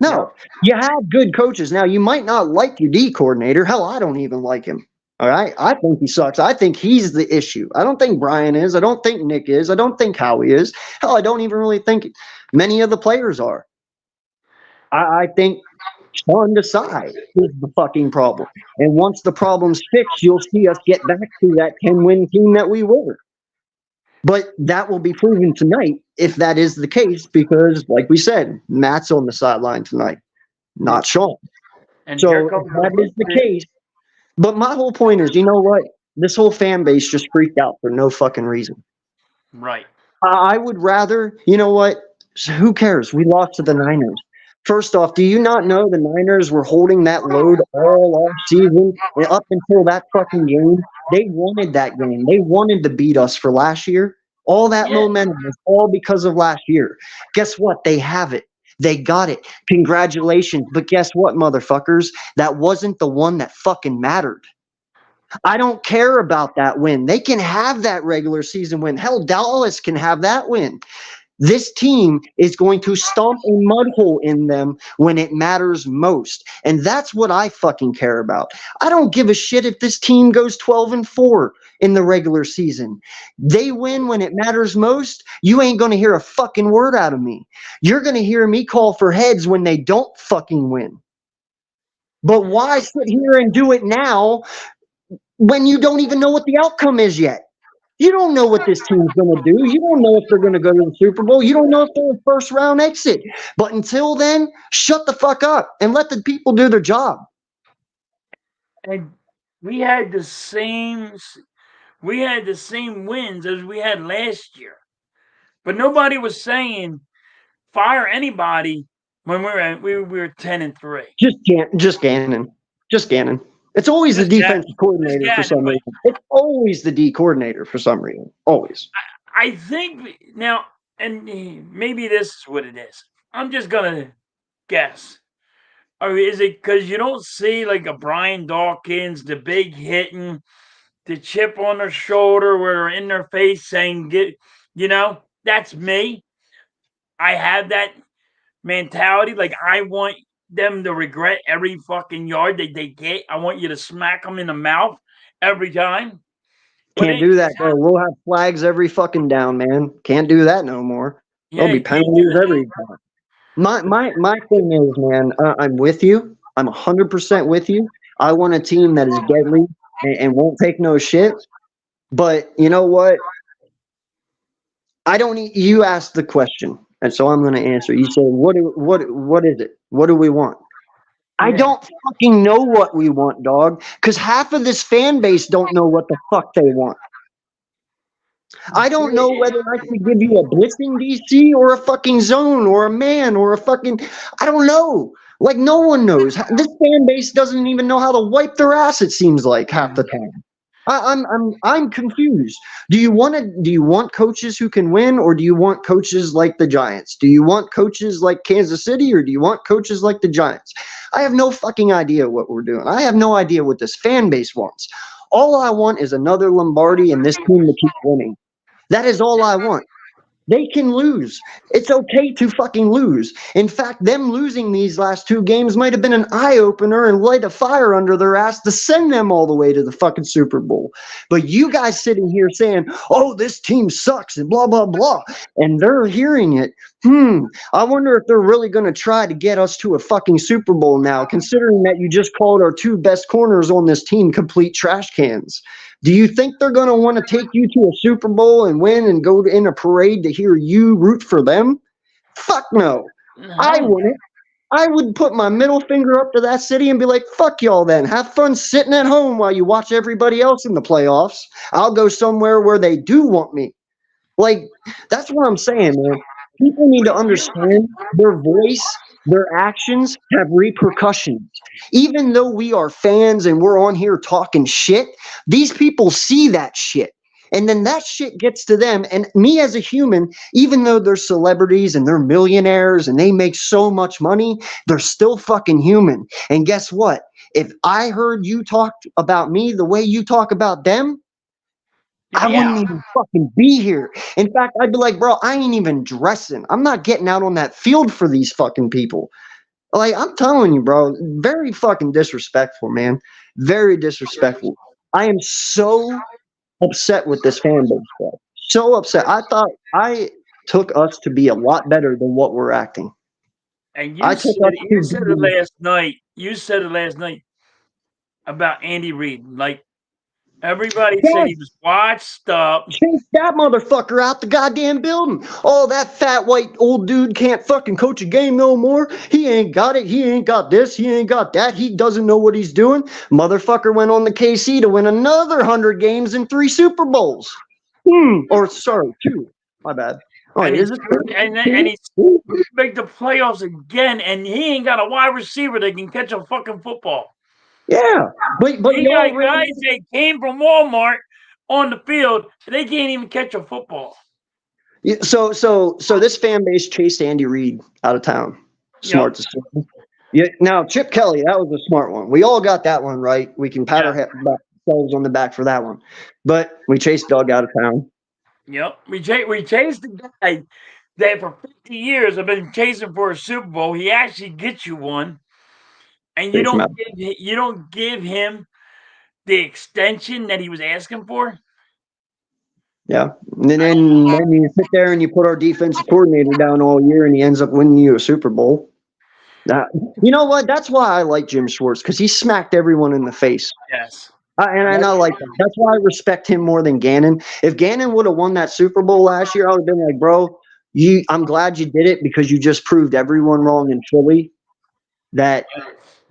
Speaker 2: No, you have good coaches. Now, you might not like your D coordinator. Hell, I don't even like him. All right. I think he sucks. I think he's the issue. I don't think Brian is. I don't think Nick is. I don't think Howie is. Hell, I don't even really think many of the players are. I think Sean Desai is the fucking problem. And once the problem's fixed, you'll see us get back to that 10-win team that we were. But that will be proven tonight if that is the case, because, like we said, Matt's on the sideline tonight, not Sean.
Speaker 1: And here
Speaker 2: So if
Speaker 1: comes the
Speaker 2: that is the
Speaker 1: big
Speaker 2: case, But my whole point is, you know what? This whole fan base just freaked out for no fucking reason.
Speaker 1: Right.
Speaker 2: I would rather, you know what? Who cares? We lost to the Niners. First off, do you not know the Niners were holding that load all off season and up until that fucking game? They wanted that game. They wanted to beat us for last year. All that
Speaker 1: Yeah.
Speaker 2: momentum was all because of last year. Guess what? They have it. They got it. Congratulations. But guess what, motherfuckers? That wasn't the one that fucking mattered. I don't care about that win. They can have that regular season win. Hell, Dallas can have that win. This team is going to stomp a mud hole in them when it matters most. And that's what I fucking care about. I don't give a shit if this team goes 12-4 in the regular season. They win when it matters most. You ain't going to hear a fucking word out of me. You're going to hear me call for heads when they don't fucking win. But why sit here and do it now when you don't even know what the outcome is yet? You don't know what this team's going to do. You don't know if they're going to go to the Super Bowl. You don't know if they're a first round exit. But until then, shut the fuck up and let the people do their job.
Speaker 1: And we had the same we had the same wins as we had last year. But nobody was saying fire anybody when we were 10-3.
Speaker 2: Just Gannon. Just Gannon. It's always the
Speaker 1: Just Gannon.
Speaker 2: defensive coordinator
Speaker 1: Just
Speaker 2: for some
Speaker 1: Gannon.
Speaker 2: reason. It's always the D coordinator for some reason. Always.
Speaker 1: I think now, and maybe this is what it is. I'm just gonna guess. Or is it because you don't see like a Brian Dawkins, the big hitting, the chip on their shoulder, where they're in their face saying, "Get," that's me. I have that mentality. Like I want them to regret every fucking yard that they get. I want you to smack them in the mouth every time. But
Speaker 2: Can't do that, bro. We'll have flags every fucking down, man. Can't do that no more. There'll
Speaker 1: yeah,
Speaker 2: be
Speaker 1: you can't do
Speaker 2: penalties every time. My thing is, man, I'm with you. I'm 100% with you. I want a team that is deadly and won't take no shit. But you know what? I don't need you asked the question, and so I'm going to answer. You say, what is it? What do we want? I
Speaker 1: Yeah.
Speaker 2: don't fucking know what we want, dog, because half of this fan base don't know what the fuck they want. I don't know whether I should give you a blitzing DC or a fucking zone or a man or a fucking. I don't know. Like no one knows. This fan base doesn't even know how to wipe their ass. It seems like half the time. I'm confused. Do you want coaches who can win, or do you want coaches like the Giants? Do you want coaches like Kansas City, or do you want coaches like the Giants? I have no fucking idea what we're doing. I have no idea what this fan base wants. All I want is another Lombardi and this team to keep winning. That is all I want. They can lose. It's okay to fucking lose. In fact, them losing these last two games might have been an eye opener and light a fire under their ass to send them all the way to the fucking Super Bowl. But you guys sitting here saying, oh, this team sucks and blah, blah, blah. And they're hearing it. I wonder if they're really going to try to get us to a fucking Super Bowl now, considering that you just called our two best corners on this team complete trash cans. Do you think they're going to want to take you to a Super Bowl and win and go in a parade to hear you root for them? Fuck no. I wouldn't. I would put my middle finger up to that city and be like, fuck y'all then. Have fun sitting at home while you watch everybody else in the playoffs. I'll go somewhere where they do want me. Like, that's what I'm saying, man. People need to understand their voice, their actions have repercussions. Even though we are fans and we're on here talking shit, these people see that shit. And then that shit gets to them. And me as a human, even though they're celebrities and they're millionaires and they make so much money, they're still fucking human. And guess what? If I heard you talk about me the way you talk about them, I wouldn't even fucking be here. In fact, I'd be like, bro, I ain't even dressing. I'm not getting out on that field for these fucking people. Like, I'm telling you, bro, very fucking disrespectful, man. Very disrespectful. I am so upset with this fan base, bro. So upset. I thought I took us to be a lot better than what we're acting.
Speaker 1: And
Speaker 2: I took us
Speaker 1: you
Speaker 2: to
Speaker 1: said it
Speaker 2: be
Speaker 1: last night. You said it last night about Andy Reid. Like Everybody said he
Speaker 2: Yes,
Speaker 1: was washed up.
Speaker 2: chase that motherfucker out the goddamn building. Oh, that fat white old dude can't fucking coach a game no more. He ain't got it. He ain't got this. He ain't got that. He doesn't know what he's doing. Motherfucker went on the KC to win another 100 games and 3 Super Bowls. Or sorry, 2. My bad. Oh,
Speaker 1: And
Speaker 2: wait,
Speaker 1: he's
Speaker 2: is it
Speaker 1: and
Speaker 2: 2?
Speaker 1: he's make the playoffs again, and he ain't got a wide receiver that can catch a fucking football.
Speaker 2: Yeah, but
Speaker 1: He
Speaker 2: y'all
Speaker 1: got
Speaker 2: really.
Speaker 1: guys that came from Walmart on the field, and they can't even catch a football.
Speaker 2: Yeah, so this fan base chased Andy Reid out of town.
Speaker 1: Yep.
Speaker 2: Smart decision. Yeah. Now Chip Kelly, that was a smart one. We all got that one right. We can pat
Speaker 1: Yeah.
Speaker 2: ourselves on the back for that one. But we chased Doug out of town.
Speaker 1: Yep. We chased the guy that for 50 years have been chasing for a Super Bowl. He actually gets you one, and
Speaker 2: Chase him out.
Speaker 1: you don't give him the extension that he was asking for.
Speaker 2: Yeah. And then you sit there and you put our defensive coordinator down all year, and he ends up winning you a Super Bowl. That, you know what? That's why I like Jim Schwartz, because he smacked everyone in the face.
Speaker 1: Yes.
Speaker 2: And I like that. That's why I respect him more than Gannon. If Gannon would have won that Super Bowl last year, I would have been like, bro, I'm glad you did it, because you just proved everyone wrong in Philly that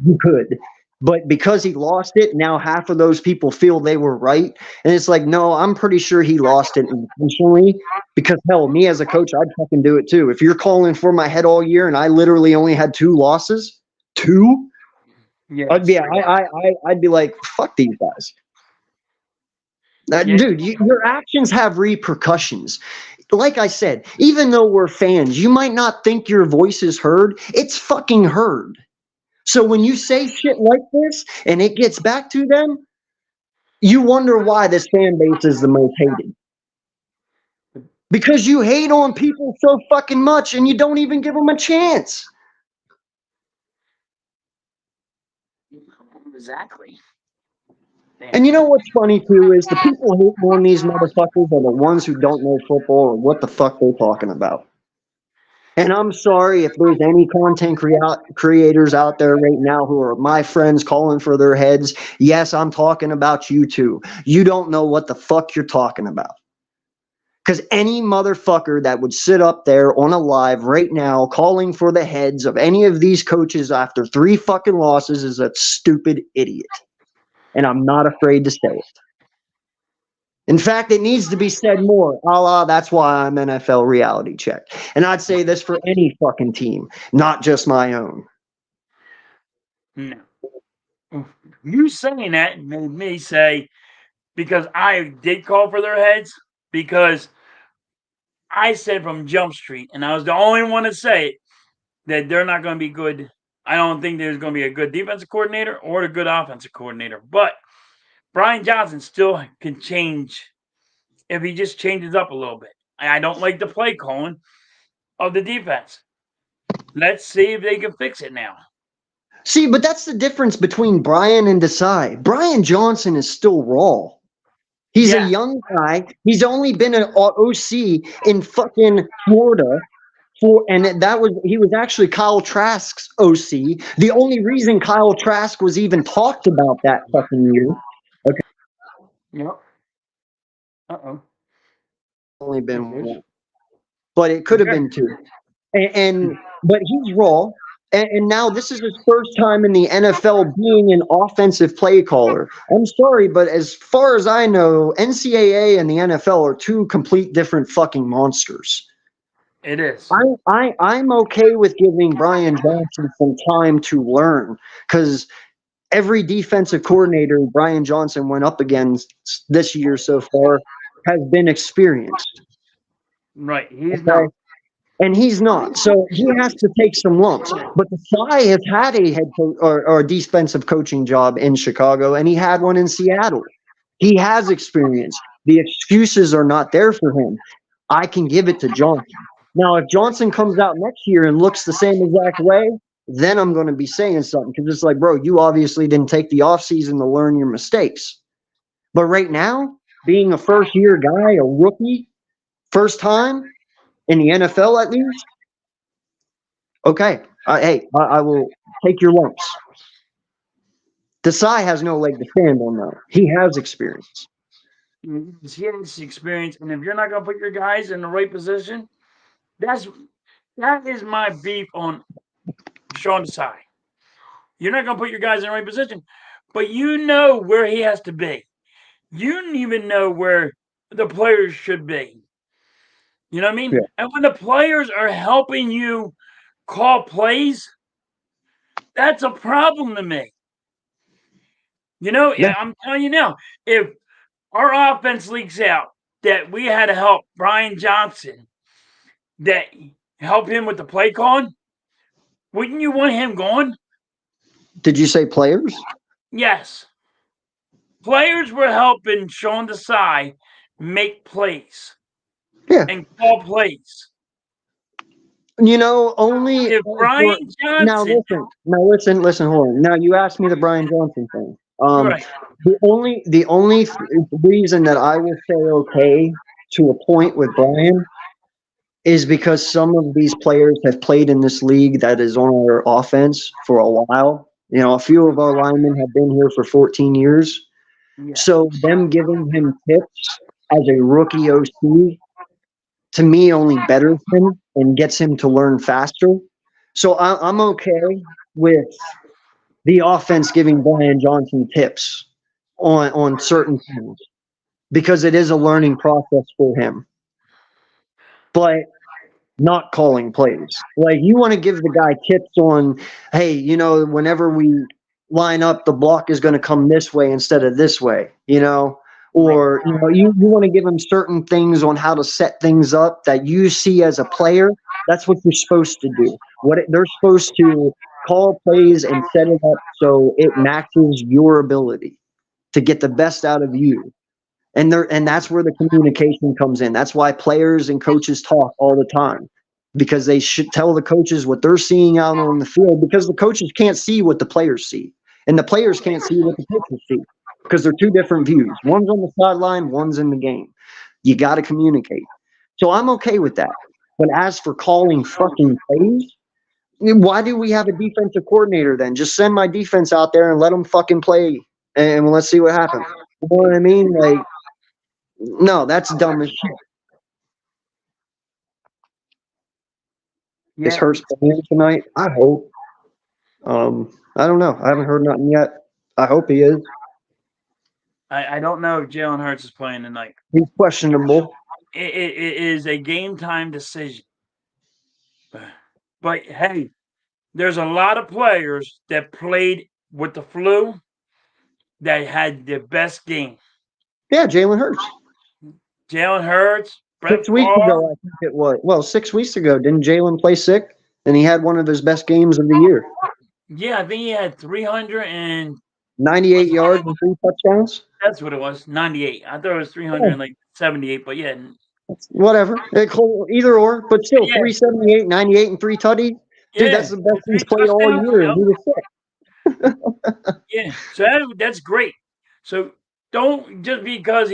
Speaker 2: you could. But because he lost it, now half of those people feel they were right. And it's like, no, I'm pretty sure he lost it intentionally, because hell, me as a coach, I'd fucking do it too. If you're calling for my head all year and I literally only had 2 losses, 2,
Speaker 1: Yes.
Speaker 2: I'd be like, fuck these guys. Dude, your actions have repercussions. Like I said, even though we're fans, you might not think your voice is heard. It's fucking heard. So when you say shit like this and it gets back to them, you wonder why this fan base is the most hated. Because you hate on people so fucking much and you don't even give them a chance.
Speaker 1: Exactly.
Speaker 2: And you know what's funny too is the people hating on these motherfuckers are the ones who don't know football or what the fuck they're talking about. And I'm sorry if there's any content creators out there right now who are my friends calling for their heads. Yes, I'm talking about you too. You don't know what the fuck you're talking about. Because any motherfucker that would sit up there on a live right now calling for the heads of any of these coaches after 3 fucking losses is a stupid idiot. And I'm not afraid to say it. In fact, it needs to be said more, a la that's why I'm NFL reality check. And I'd say this for any fucking team, not just my own.
Speaker 1: No. You saying that made me say, because I did call for their heads, because I said from Jump Street, and I was the only one to say it, that they're not going to be good. I don't think there's going to be a good defensive coordinator or a good offensive coordinator. But Brian Johnson still can change if he just changes up a little bit. I don't like the play calling of the defense. Let's see if they can fix it now.
Speaker 2: See, but that's the difference between Brian and Desai. Brian Johnson is still raw. He's a young guy. He's only been an OC in fucking Florida and he was actually Kyle Trask's OC. The only reason Kyle Trask was even talked about that fucking year. Okay.
Speaker 1: Yep. Uh-oh.
Speaker 2: Only been one. But it could have been 2. But he's raw. And now this is his first time in the NFL being an offensive play caller. I'm sorry, but as far as I know, NCAA and the NFL are 2 complete different fucking monsters.
Speaker 1: It is.
Speaker 2: I'm okay with giving Brian Johnson some time to learn, because every defensive coordinator Brian Johnson went up against this year so far has been experienced.
Speaker 1: Right. He's not.
Speaker 2: And he's not. So he has to take some lumps. But Desai has had a head coach or a defensive coaching job in Chicago, and he had one in Seattle. He has experience. The excuses are not there for him. I can give it to Johnson. Now, if Johnson comes out next year and looks the same exact way, then I'm going to be saying something, because it's like, bro, you obviously didn't take the offseason to learn your mistakes. But right now, being a first-year guy, a rookie, first time in the NFL at least, okay, I will take your lumps. Desai has no leg to stand on though. He has experience.
Speaker 1: He has experience, and if you're not gonna put your guys in the right position, that's that is my beef on Sean Desai. You're not gonna put your guys in the right position, but you know where he has to be. You don't even know where the players should be. You know what I mean?
Speaker 2: Yeah.
Speaker 1: And when the players are helping you call plays, that's a problem to me. You know,
Speaker 2: Yeah.
Speaker 1: I'm telling you now, if our offense leaks out that we had to help Brian Johnson, that help him with the play calling, wouldn't you want him gone?
Speaker 2: Did you say players?
Speaker 1: Yes. Players were helping Sean Desai make plays
Speaker 2: Yeah.
Speaker 1: and call plays.
Speaker 2: Only
Speaker 1: If Brian
Speaker 2: for now.
Speaker 1: Johnson,
Speaker 2: Listen. Hold on. Now you asked me the Brian Johnson thing.
Speaker 1: right?
Speaker 2: The only reason that I will say okay to a point with Brian is because some of these players have played in this league that is on our offense for a while. A few of our linemen have been here for 14 years.
Speaker 1: Yeah,
Speaker 2: So them giving him tips as a rookie OC to me only betters him and gets him to learn faster. So I'm okay with the offense giving Brian Johnson tips on certain things because it is a learning process for him. But not calling plays. Like you want to give the guy tips on, hey, whenever we line up, the block is going to come this way instead of this way,
Speaker 1: right.
Speaker 2: or you want to give him certain things on how to set things up that you see as a player. That's what you're supposed to do. They're supposed to call plays and set it up so it matches your ability to get the best out of you. And that's where the communication comes in. That's why players and coaches talk all the time because they should tell the coaches what they're seeing out on the field because the coaches can't see what the players see and the players can't see what the coaches see because they're two different views. One's on the sideline, one's in the game. You got to communicate. So I'm okay with that. But as for calling fucking plays, why do we have a defensive coordinator then? Just send my defense out there and let them fucking play and let's see what happens. You know what I mean? Like, no, that's dumb as shit. Is
Speaker 1: Yeah,
Speaker 2: Hurts playing tonight? I hope. I don't know. I haven't heard nothing yet. I hope he is.
Speaker 1: I don't know if Jalen Hurts is playing tonight.
Speaker 2: He's questionable.
Speaker 1: It is a game time decision. But hey, there's a lot of players that played with the flu that had their best game.
Speaker 2: Yeah, Jalen Hurts.
Speaker 1: Jalen Hurts, Brett
Speaker 2: 6 weeks
Speaker 1: Favre.
Speaker 2: ago, I think it was. Well, 6 weeks ago, didn't Jalen play sick? And he had one of his best games of the year.
Speaker 1: Yeah, I think he had 300 and
Speaker 2: 98 yards and 3 touchdowns.
Speaker 1: that's what it was, 98. I thought it was
Speaker 2: Yeah,
Speaker 1: 378, but yeah,
Speaker 2: whatever. Either or, but still,
Speaker 1: yeah,
Speaker 2: 378, 98, and 3 tutties. Dude, that's
Speaker 1: yeah.
Speaker 2: the best he's
Speaker 1: Three
Speaker 2: played all
Speaker 1: touchdowns.
Speaker 2: year, and
Speaker 1: Yep.
Speaker 2: he was sick.
Speaker 1: Yeah. So that's great. So don't just because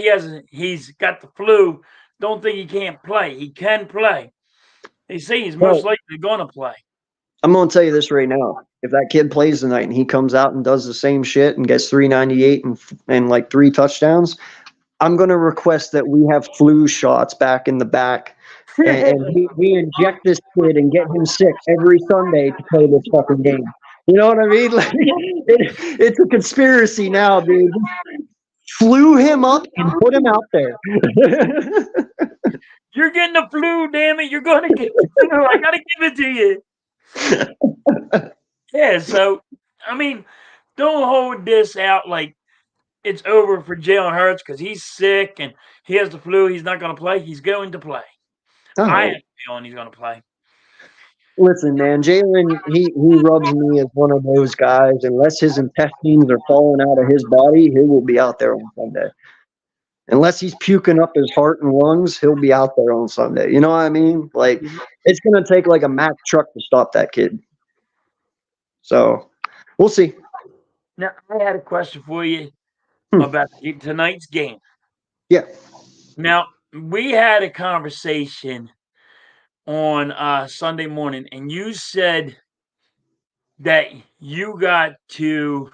Speaker 1: he's got the flu, don't think he can't play. He can play. They say he's most
Speaker 2: Well,
Speaker 1: likely going to play.
Speaker 2: I'm going to tell you this right now. If that kid plays tonight and he comes out and does the same shit and gets 398 and like 3 touchdowns, I'm going to request that we have flu shots back in the back and we inject this kid and get him sick every Sunday to play this fucking game. You know what I mean? Like, it's a conspiracy now, dude. Flew him up and put him out there.
Speaker 1: You're getting the flu, damn it! You're going to get the flu. I got to give it to you. Yeah. So I mean, don't hold this out like it's over for Jalen Hurts because he's sick and he has the flu. He's not going to play. He's going to play.
Speaker 2: I
Speaker 1: I have
Speaker 2: hope.
Speaker 1: a feeling he's going to play.
Speaker 2: Listen, man, Jalen, he rubs me as one of those guys. Unless his intestines are falling out of his body, he will be out there on Sunday. Unless he's puking up his heart and lungs, he'll be out there on Sunday. You know what I mean? Like, it's going to take like a Mack truck to stop that kid. So, we'll see.
Speaker 1: Now, I had a question for you
Speaker 2: Hmm.
Speaker 1: about tonight's game.
Speaker 2: Yeah.
Speaker 1: Now, we had a conversation on Sunday morning, and you said that you got to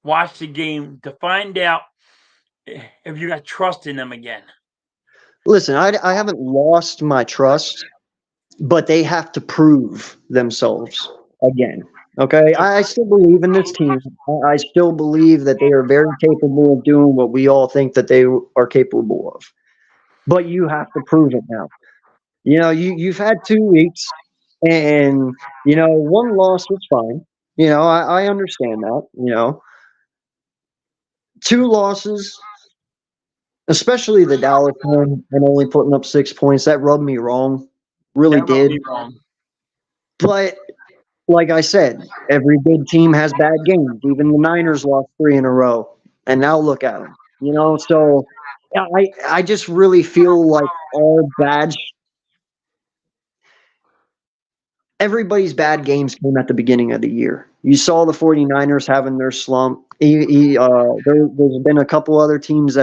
Speaker 1: watch the game to find out if you got trust in them again.
Speaker 2: Listen, I haven't lost my trust, but they have to prove themselves again. Okay, I still believe in this team. I still believe that they are very capable of doing what we all think that they are capable of. But you have to prove it now. You've had 2 weeks, and one loss was fine. I understand that. Two losses, especially the Dallas one, and only putting up 6 points, that rubbed me wrong. Really
Speaker 1: That rubbed
Speaker 2: did.
Speaker 1: me wrong.
Speaker 2: But like I said, every good team has bad games. Even the Niners lost three in a row, and now look at them. So yeah, I just really feel like all bad. Everybody's bad games came at the beginning of the year. You saw the 49ers having their slump. There's been a couple other teams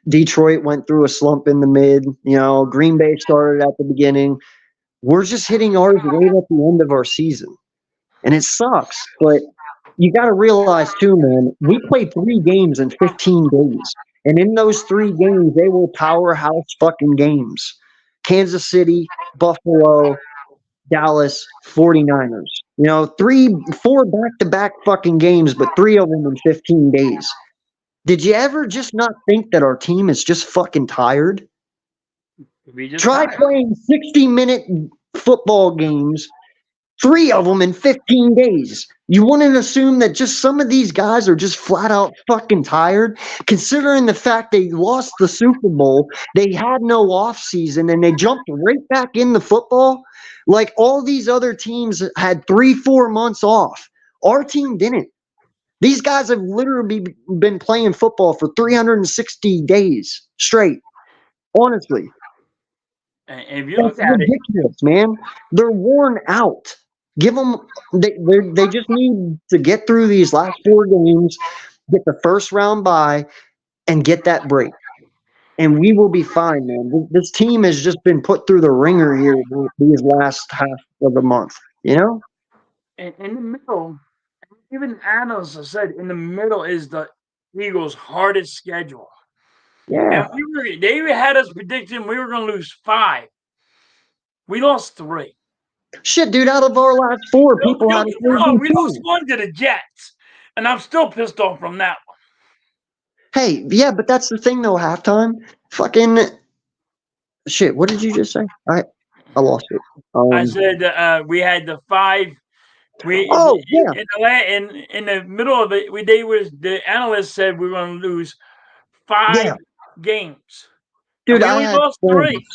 Speaker 2: Detroit went through a slump in the mid. Green Bay started at the beginning. We're just hitting ours right at the end of our season, and it sucks. But you got to realize too, man, we played 3 games in 15 days. And in those 3 games, they were powerhouse fucking games. Kansas City, Buffalo, Dallas, 49ers. 4 back-to-back fucking games, but 3 of them in 15 days. Did you ever just not think that our team is just fucking tired?
Speaker 1: We just
Speaker 2: Try
Speaker 1: tired.
Speaker 2: playing 60-minute football games, 3 of them in 15 days. You wouldn't assume that just some of these guys are just flat out fucking tired, considering the fact they lost the Super Bowl, they had no off season, and they jumped right back in the football. Like all these other teams had 3-4 months off. Our team didn't. These guys have literally been playing football for 360 days straight. Honestly.
Speaker 1: And if you
Speaker 2: That's
Speaker 1: look at it,
Speaker 2: ridiculous, man. They're worn out. Give them. They just need to get through these last 4 games, get the first round bye, and get that break, and we will be fine, man. This team has just been put through the ringer here these last half of the month.
Speaker 1: in the middle, even analysts have said in the middle is the Eagles' hardest schedule.
Speaker 2: Yeah.
Speaker 1: And they had us predicting we were going to lose 5. We lost 3.
Speaker 2: Shit, dude. Out of our last 4,
Speaker 1: Don't,
Speaker 2: people
Speaker 1: don't
Speaker 2: had
Speaker 1: get
Speaker 2: us
Speaker 1: me wrong,
Speaker 2: losing
Speaker 1: we lost
Speaker 2: 2.
Speaker 1: 1 to the Jets, and I'm still pissed off from that one.
Speaker 2: Hey, yeah, but that's the thing though. Halftime, fucking shit. What did you just say? I lost it.
Speaker 1: I said we had the 5. We
Speaker 2: Oh yeah,
Speaker 1: in the middle of it, the analysts said we were going to lose 5
Speaker 2: yeah,
Speaker 1: games, and
Speaker 2: dude.
Speaker 1: we only lost 3.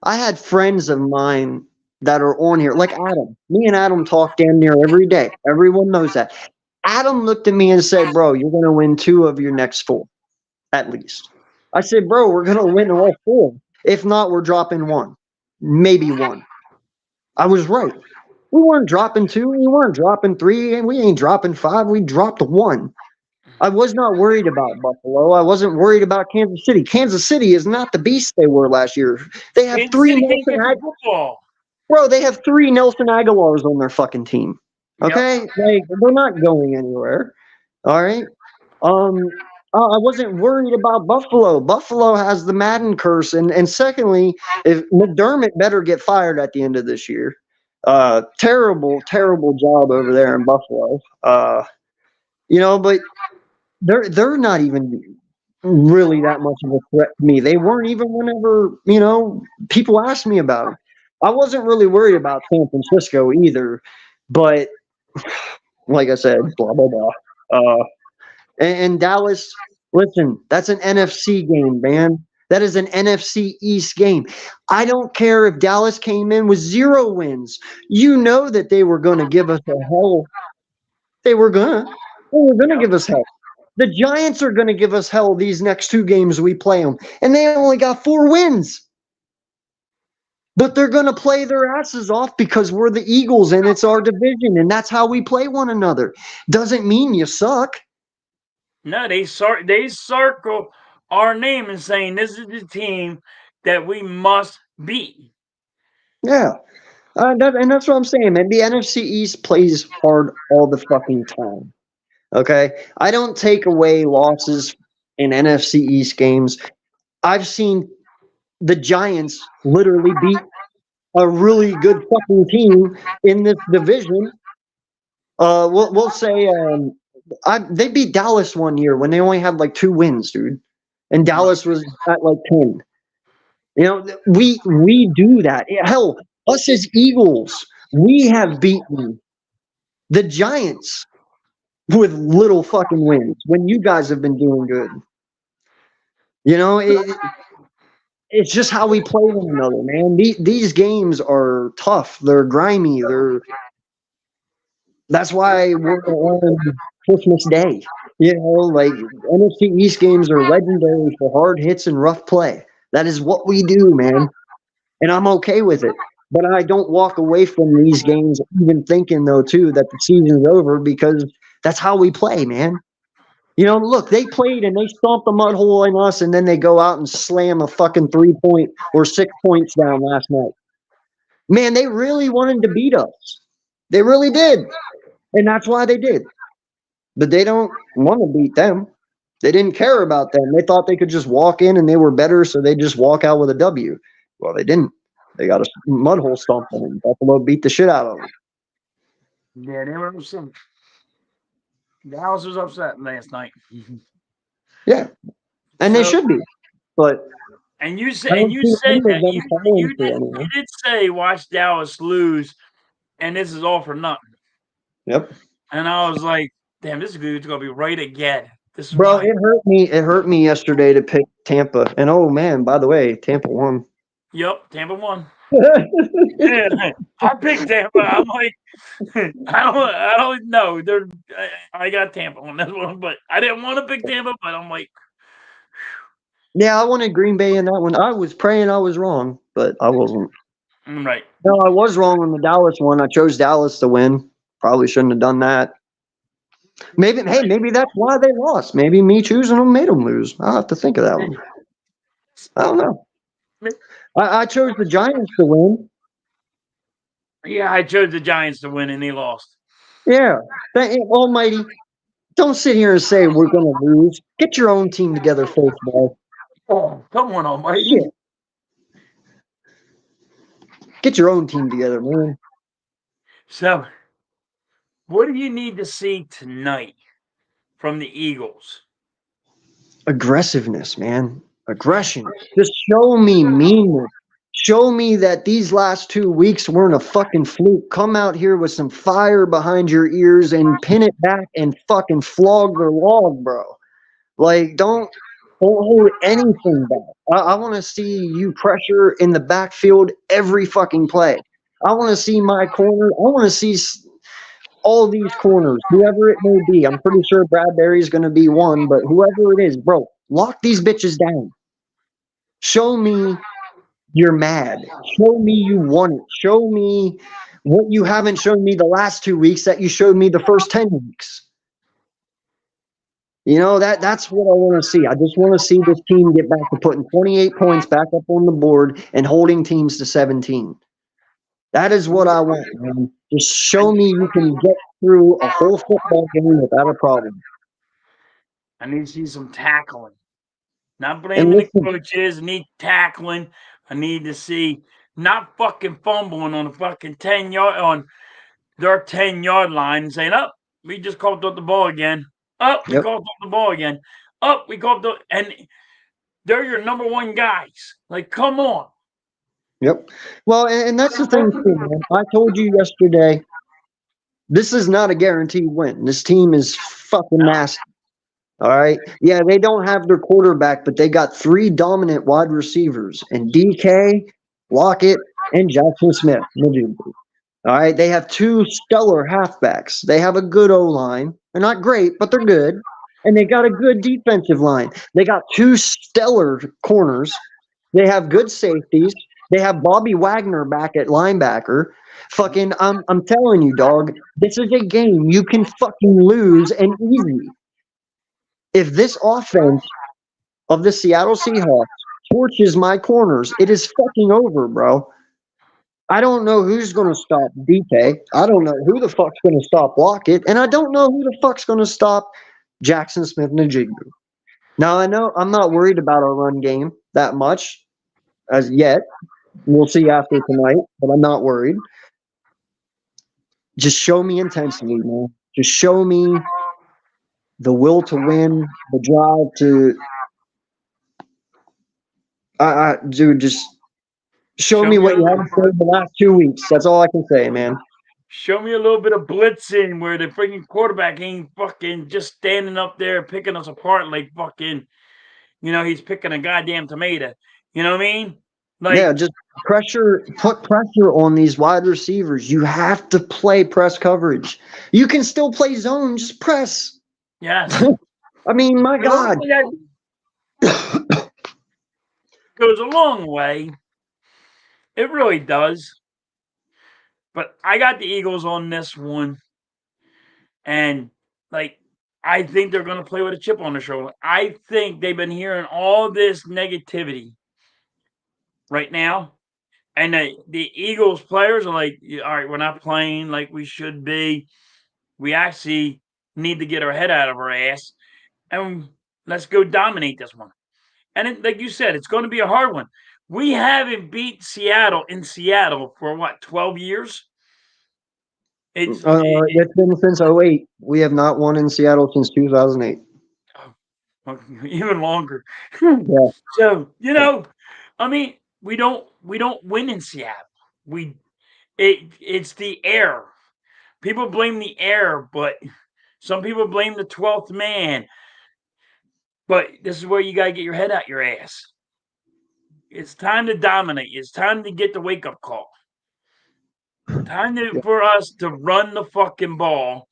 Speaker 2: I had friends of mine that are on here, like Adam. Me and Adam talk damn near every day. Everyone knows that. Adam looked at me and said, "Bro, you're going to win 2 of your next 4, at least." I said, "Bro, we're going to win all 4. If not, we're dropping 1, maybe 1." I was right. We weren't dropping 2. We weren't dropping 3, and we ain't dropping 5. We dropped 1. I was not worried about Buffalo. I wasn't worried about Kansas City. Kansas City is not the beast they were last year. They have
Speaker 1: Kansas
Speaker 2: 3
Speaker 1: City can't
Speaker 2: Nelson
Speaker 1: get the football.
Speaker 2: Bro, they have 3 Nelson Aguilars on their fucking team.
Speaker 1: Yep.
Speaker 2: Okay? Like, they're not going anywhere. All right? I wasn't worried about Buffalo. Buffalo has the Madden curse. And secondly, if McDermott better get fired at the end of this year. Terrible, terrible job over there in Buffalo. But they're not even really that much of a threat to me. They weren't even whenever, people asked me about them. I wasn't really worried about San Francisco either, but like I said, blah blah blah. And Dallas, listen, that's an NFC game, man. That is an NFC East game. I don't care if Dallas came in with 0 wins. You know that they were going to give us a hell. They were gonna. They were gonna
Speaker 1: Yep.
Speaker 2: give us hell. The Giants are going to give us hell these next 2 games we play them, and they only got 4 wins. But they're going to play their asses off because we're the Eagles and it's our division, and that's how we play one another. Doesn't mean you suck.
Speaker 1: No, they circle our name and saying this is the team that we must beat.
Speaker 2: Yeah. And that's what I'm saying, man. The NFC East plays hard all the fucking time. Okay, I don't take away losses in NFC East games. I've seen the Giants literally beat a really good fucking team in this division. We'll say they beat Dallas one year when they only had like 2 wins, dude, and Dallas was at like 10. You know, we do that. Hell, us as Eagles, we have beaten the Giants with little fucking wins when you guys have been doing good. You know, it's just how we play one another, man. These games are tough. They're grimy. That's why we're on Christmas Day. You know, like NFC East games are legendary for hard hits and rough play. That is what we do, man. And I'm okay with it. But I don't walk away from these games even thinking though too that the season's over because that's how we play, man. You know, look, they played and they stomped the mud hole in us, and then they go out and slam a fucking 3 point or 6 points down last night. Man, they really wanted to beat us. They really did. And that's why they did. But they don't want to beat them. They didn't care about them. They thought they could just walk in and they were better, so they just walk out with a W. Well, they didn't. They got a mud hole stomped on them. Buffalo beat the shit out of them.
Speaker 1: Yeah, they were upset. Dallas was upset last night.
Speaker 2: Yeah, and they
Speaker 1: So,
Speaker 2: should be. But
Speaker 1: and you
Speaker 2: I
Speaker 1: said,
Speaker 2: don't see any of them falling
Speaker 1: you
Speaker 2: for
Speaker 1: did
Speaker 2: anyone.
Speaker 1: you did say watch Dallas lose, and this is all for nothing.
Speaker 2: Yep.
Speaker 1: And I was like, damn, this dude's gonna be right again. This is
Speaker 2: Bro,
Speaker 1: why.
Speaker 2: it hurt me. It hurt me yesterday to pick Tampa. And oh man, by the way, Tampa won.
Speaker 1: Yep, Tampa won. I picked Tampa. I'm like, I don't know. I got Tampa on this one, but I didn't want to pick Tampa. But I'm like,
Speaker 2: Yeah, I wanted Green Bay in that one. I was praying I was wrong, but I wasn't.
Speaker 1: I'm right.
Speaker 2: No, I was wrong on the Dallas one. I chose Dallas to win. Probably shouldn't have done that. Maybe, hey, maybe that's why they lost. Maybe me choosing them made them lose. I'll have to think of that one. I don't know. I chose the Giants to win.
Speaker 1: Yeah, I chose the Giants to win, and they lost.
Speaker 2: Yeah. Almighty, don't sit here and say we're going to lose. Get your own team together first, boy.
Speaker 1: Oh, come on, Almighty.
Speaker 2: Shit. Get your own team together, man.
Speaker 1: So, what do you need to see tonight from the Eagles?
Speaker 2: Aggressiveness, man. Aggression. Just show me meanness. Show me that these last 2 weeks weren't a fucking fluke. Come out here with some fire behind your ears and pin it back and fucking flog the log, bro. Like, don't hold anything back. I want to see you pressure in the backfield every fucking play. I want to see my corner. I want to see all these corners, whoever it may be. I'm pretty sure Bradbury's going to be one, but whoever it is, bro, lock these bitches down. Show me you're mad. Show me you want it. Show me what you haven't shown me the last 2 weeks that you showed me the first 10 weeks. You know, that's what I want to see. I just want to see this team get back to putting 28 points back up on the board and holding teams to 17. That is what I want, man. Just show me you can get through a whole football game without a problem.
Speaker 1: I need to see some tackling. Not
Speaker 2: And
Speaker 1: blaming the
Speaker 2: listen,
Speaker 1: coaches. I need tackling. I need to see not fucking fumbling on the fucking 10 yard on their 10 yard line and saying, "Up, we just called up the ball again. Up, we
Speaker 2: yep,
Speaker 1: called up the ball again. Up, we called up," and they're your number one guys. Like, come on.
Speaker 2: yep. Well, and that's the thing too, man. I told you yesterday, this is not a guaranteed win. This team is fucking
Speaker 1: No.
Speaker 2: nasty. All right. Yeah, they don't have their quarterback, but they got 3 dominant wide receivers and DK, Lockett, and Jackson Smith. All right. They have 2 stellar halfbacks. They have a good O line. They're not great, but they're good. And they got a good defensive line. They got 2 stellar corners. They have good safeties. They have Bobby Wagner back at linebacker. Fucking, I'm telling you, dog, this is a game you can fucking lose and easy. If this offense of the Seattle Seahawks torches my corners, it is fucking over, bro. I don't know who's going to stop DK. I don't know who the fuck's going to stop Lockett, and I don't know who the fuck's going to stop Jackson Smith-Njigba. Now I know I'm not worried about our run game that much as yet. We'll see after tonight, but I'm not worried. Just show me intensity, man. Just show me the will to win, the drive to. Dude, just show
Speaker 1: Show
Speaker 2: me
Speaker 1: me a
Speaker 2: what you haven't showed the last 2 weeks. That's all I can say, man.
Speaker 1: show me a little bit of blitzing where the freaking quarterback ain't fucking just standing up there picking us apart like fucking, he's picking a goddamn tomato. You know what I mean?
Speaker 2: Yeah,
Speaker 1: Like,
Speaker 2: just put pressure on these wide receivers. You have to play press coverage. You can still play zone, just press.
Speaker 1: yes.
Speaker 2: I mean, my
Speaker 1: And
Speaker 2: God.
Speaker 1: hopefully that goes a long way. It really does. But I got the Eagles on this one. And like I think they're gonna play with a chip on their shoulder. I think they've been hearing all this negativity right now. And the Eagles players are like, all right, we're not playing like we should be. We actually need to get our head out of our ass and let's go dominate this one. And like you said, it's going to be a hard one. We haven't beat Seattle in Seattle for what, 12 years?
Speaker 2: It's been since '08. We have not won in Seattle since 2008.
Speaker 1: Even longer.
Speaker 2: Yeah.
Speaker 1: So, I mean, we don't win in Seattle. We it's the air. People blame the air, but some people blame the 12th man. But this is where you got to get your head out your ass. It's time to dominate. It's time to get the wake up call. Time for us to run the fucking ball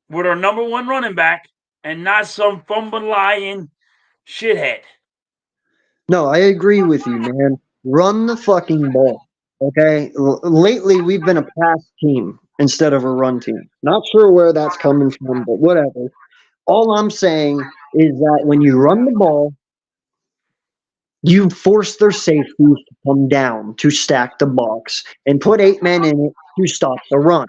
Speaker 1: with our number one running back and not some fumbling lying shithead.
Speaker 2: No, I agree with you, man. Run the fucking ball. Okay. Lately, we've been a pass team instead of a run team. Not sure where that's coming from, but whatever. All I'm saying is that when you run the ball, you force their safeties to come down to stack the box and put 8 men in it to stop the run.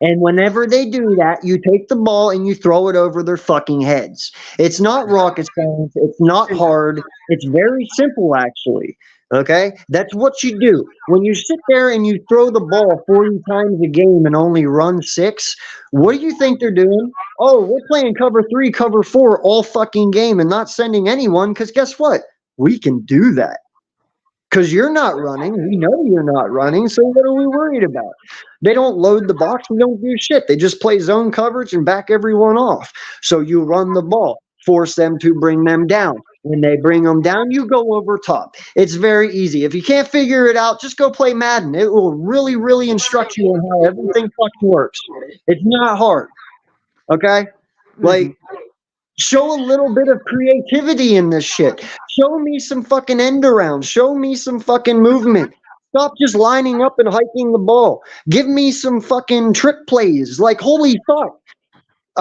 Speaker 2: And whenever they do that, you take the ball and you throw it over their fucking heads. It's not rocket science. It's not hard. It's very simple, actually. Okay? That's what you do. When you sit there and you throw the ball 40 times a game and only run 6, what do you think they're doing? Oh, we're playing cover 3, cover 4 all fucking game and not sending anyone because guess what? We can do that because you're not running. We know you're not running. So what are we worried about? They don't load the box. We don't do shit. They just play zone coverage and back everyone off. So you run the ball, force them to bring them down. When they bring them down, you go over top. It's very easy. If you can't figure it out, just go play Madden. It will really, really instruct you on how everything fucking works. It's not hard. Okay? Like, show a little bit of creativity in this shit. Show me some fucking end around. Show me some fucking movement. Stop just lining up and hiking the ball. Give me some fucking trick plays. Like, holy fuck.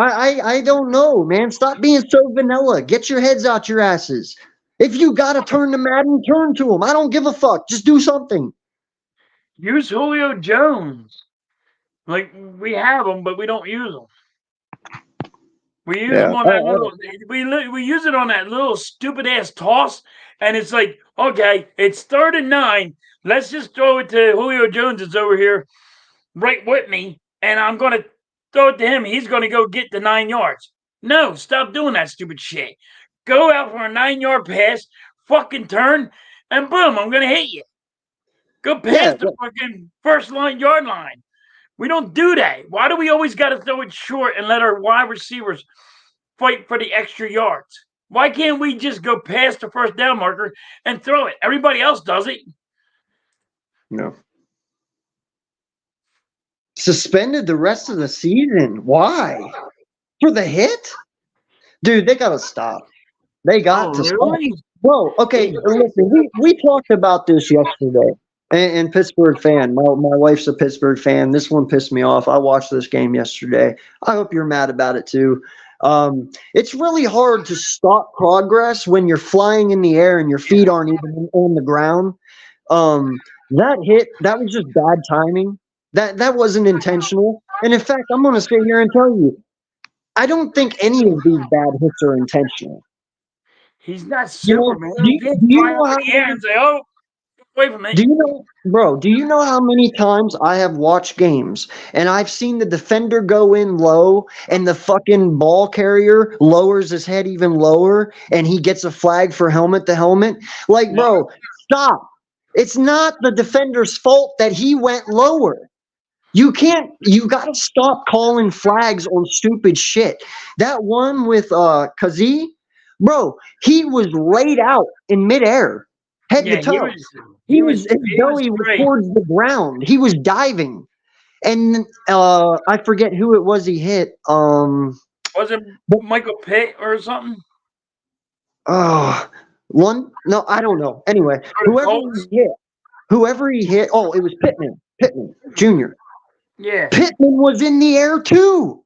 Speaker 2: I don't know, man. Stop being so vanilla. Get your heads out your asses. If you gotta turn to Madden, turn to him. I don't give a fuck. Just do something.
Speaker 1: Use Julio Jones. Like we have them, but we don't use them. We use
Speaker 2: Yeah.
Speaker 1: them on that little. We use it on that little stupid ass toss, and it's like, okay, it's 3rd and 9. Let's just throw it to Julio Jones. That's over here, right with me, and I'm gonna throw it to him. He's gonna go get the 9 yards. No, stop doing that stupid shit. Go out for a 9-yard pass, fucking turn, and boom, I'm gonna hit you. Go
Speaker 2: Yeah.
Speaker 1: past the fucking first yard line. We don't do that. Why do we always got to throw it short and let our wide receivers fight for the extra yards? Why can't we just go past the first down marker and throw it? Everybody else does it.
Speaker 2: No. Suspended the rest of the season. Why? For the hit? Dude, they gotta stop. They got to stop.
Speaker 1: Really?
Speaker 2: Bro, okay, listen, we talked about this yesterday. And Pittsburgh fan, my wife's a Pittsburgh fan. This one pissed me off. I watched this game yesterday. I hope you're mad about it too. It's really hard to stop progress when you're flying in the air and your feet aren't even on the ground. That hit, that was just bad timing. That wasn't intentional. And in fact, I'm going to sit here and tell you, I don't think any of these bad hits are intentional.
Speaker 1: He's not
Speaker 2: You know,
Speaker 1: Superman. He can't
Speaker 2: do you
Speaker 1: fly
Speaker 2: know
Speaker 1: up
Speaker 2: how
Speaker 1: in the air
Speaker 2: many?
Speaker 1: and say, "Oh, wait from me."
Speaker 2: Do you know, bro? Do you know how many times I have watched games and I've seen the defender go in low and the fucking ball carrier lowers his head even lower and he gets a flag for helmet to helmet? Like,
Speaker 1: Yeah,
Speaker 2: bro, stop. It's not the defender's fault that he went lower. You can't. You got to stop calling flags on stupid shit. That one with Kazi, bro, he was laid out in midair, head to
Speaker 1: yeah, he
Speaker 2: toe.
Speaker 1: was,
Speaker 2: He
Speaker 1: he
Speaker 2: was
Speaker 1: was,
Speaker 2: his
Speaker 1: he was
Speaker 2: belly was
Speaker 1: great.
Speaker 2: towards the ground. He was diving, and I forget who it was he hit.
Speaker 1: Was it
Speaker 2: But,
Speaker 1: Michael Pitt or something
Speaker 2: one. No, I don't know. Anyway,
Speaker 1: for the Colts?
Speaker 2: whoever he hit. Oh, it was Pittman Jr.
Speaker 1: Yeah,
Speaker 2: Pittman was in the air too.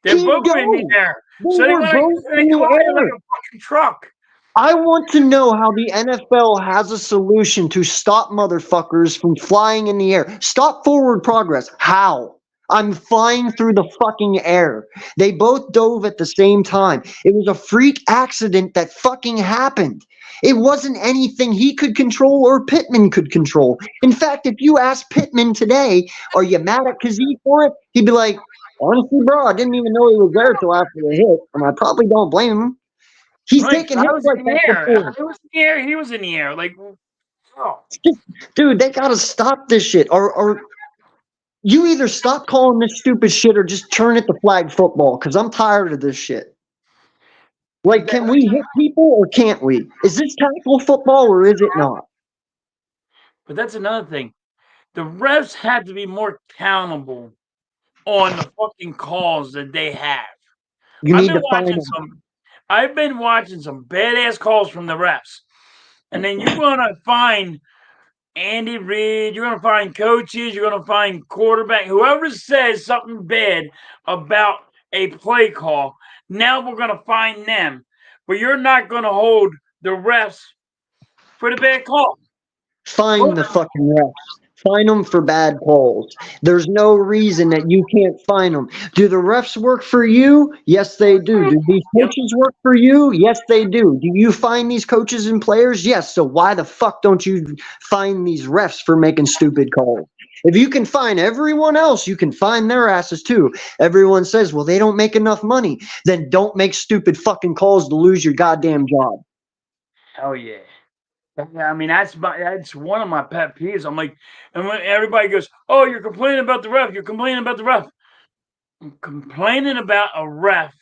Speaker 1: they're
Speaker 2: He
Speaker 1: both in the
Speaker 2: dove.
Speaker 1: air.
Speaker 2: They
Speaker 1: So they
Speaker 2: were
Speaker 1: went like
Speaker 2: both
Speaker 1: they
Speaker 2: in the
Speaker 1: collided like
Speaker 2: air.
Speaker 1: a fucking truck.
Speaker 2: I want to know how the NFL has a solution to stop motherfuckers from flying in the air. Stop forward progress. How? I'm flying through the fucking air. They both dove at the same time. It was a freak accident that fucking happened. It wasn't anything he could control or Pittman could control. In fact, if you ask Pittman today, are you mad at Kazee for it? He'd be like, honestly, bro, I didn't even know he was there till after the hit, and I probably don't blame him. He's
Speaker 1: Right, 'cause
Speaker 2: taken
Speaker 1: I
Speaker 2: hits
Speaker 1: was
Speaker 2: like
Speaker 1: in the
Speaker 2: that
Speaker 1: air.
Speaker 2: before.
Speaker 1: I was in the air. He was in the air. Like, oh,
Speaker 2: Dude, they gotta stop this shit. Or you either stop calling this stupid shit or just turn it to flag football, because I'm tired of this shit. Like,
Speaker 1: that,
Speaker 2: can we hit people or can't we? Is this tackle football or is it not?
Speaker 1: but that's another thing. The refs have to be more accountable on the fucking calls that they have.
Speaker 2: You
Speaker 1: I've
Speaker 2: need
Speaker 1: been
Speaker 2: to find
Speaker 1: watching
Speaker 2: them.
Speaker 1: some. I've been watching some badass calls from the refs, and then you're gonna find Andy Reid. You're gonna find coaches. You're gonna find quarterback. Whoever says something bad about a play call, now we're gonna find them. But you're not gonna hold the refs for the bad call.
Speaker 2: Find the fucking refs. Find them for bad calls. There's no reason that you can't find them. Do the refs work for you? Yes, they do. Do these
Speaker 1: Yep.
Speaker 2: coaches work for you? Yes, they do. Do you find these coaches and players? Yes. So why the fuck don't you find these refs for making stupid calls? If you can find everyone else, you can find their asses too. Everyone says, well, they don't make enough money. Then don't make stupid fucking calls to lose your goddamn job.
Speaker 1: Hell yeah. I mean, that's one of my pet peeves. I'm like, and when everybody goes, "Oh, you're complaining about the ref. You're complaining about the ref." I'm complaining about a ref.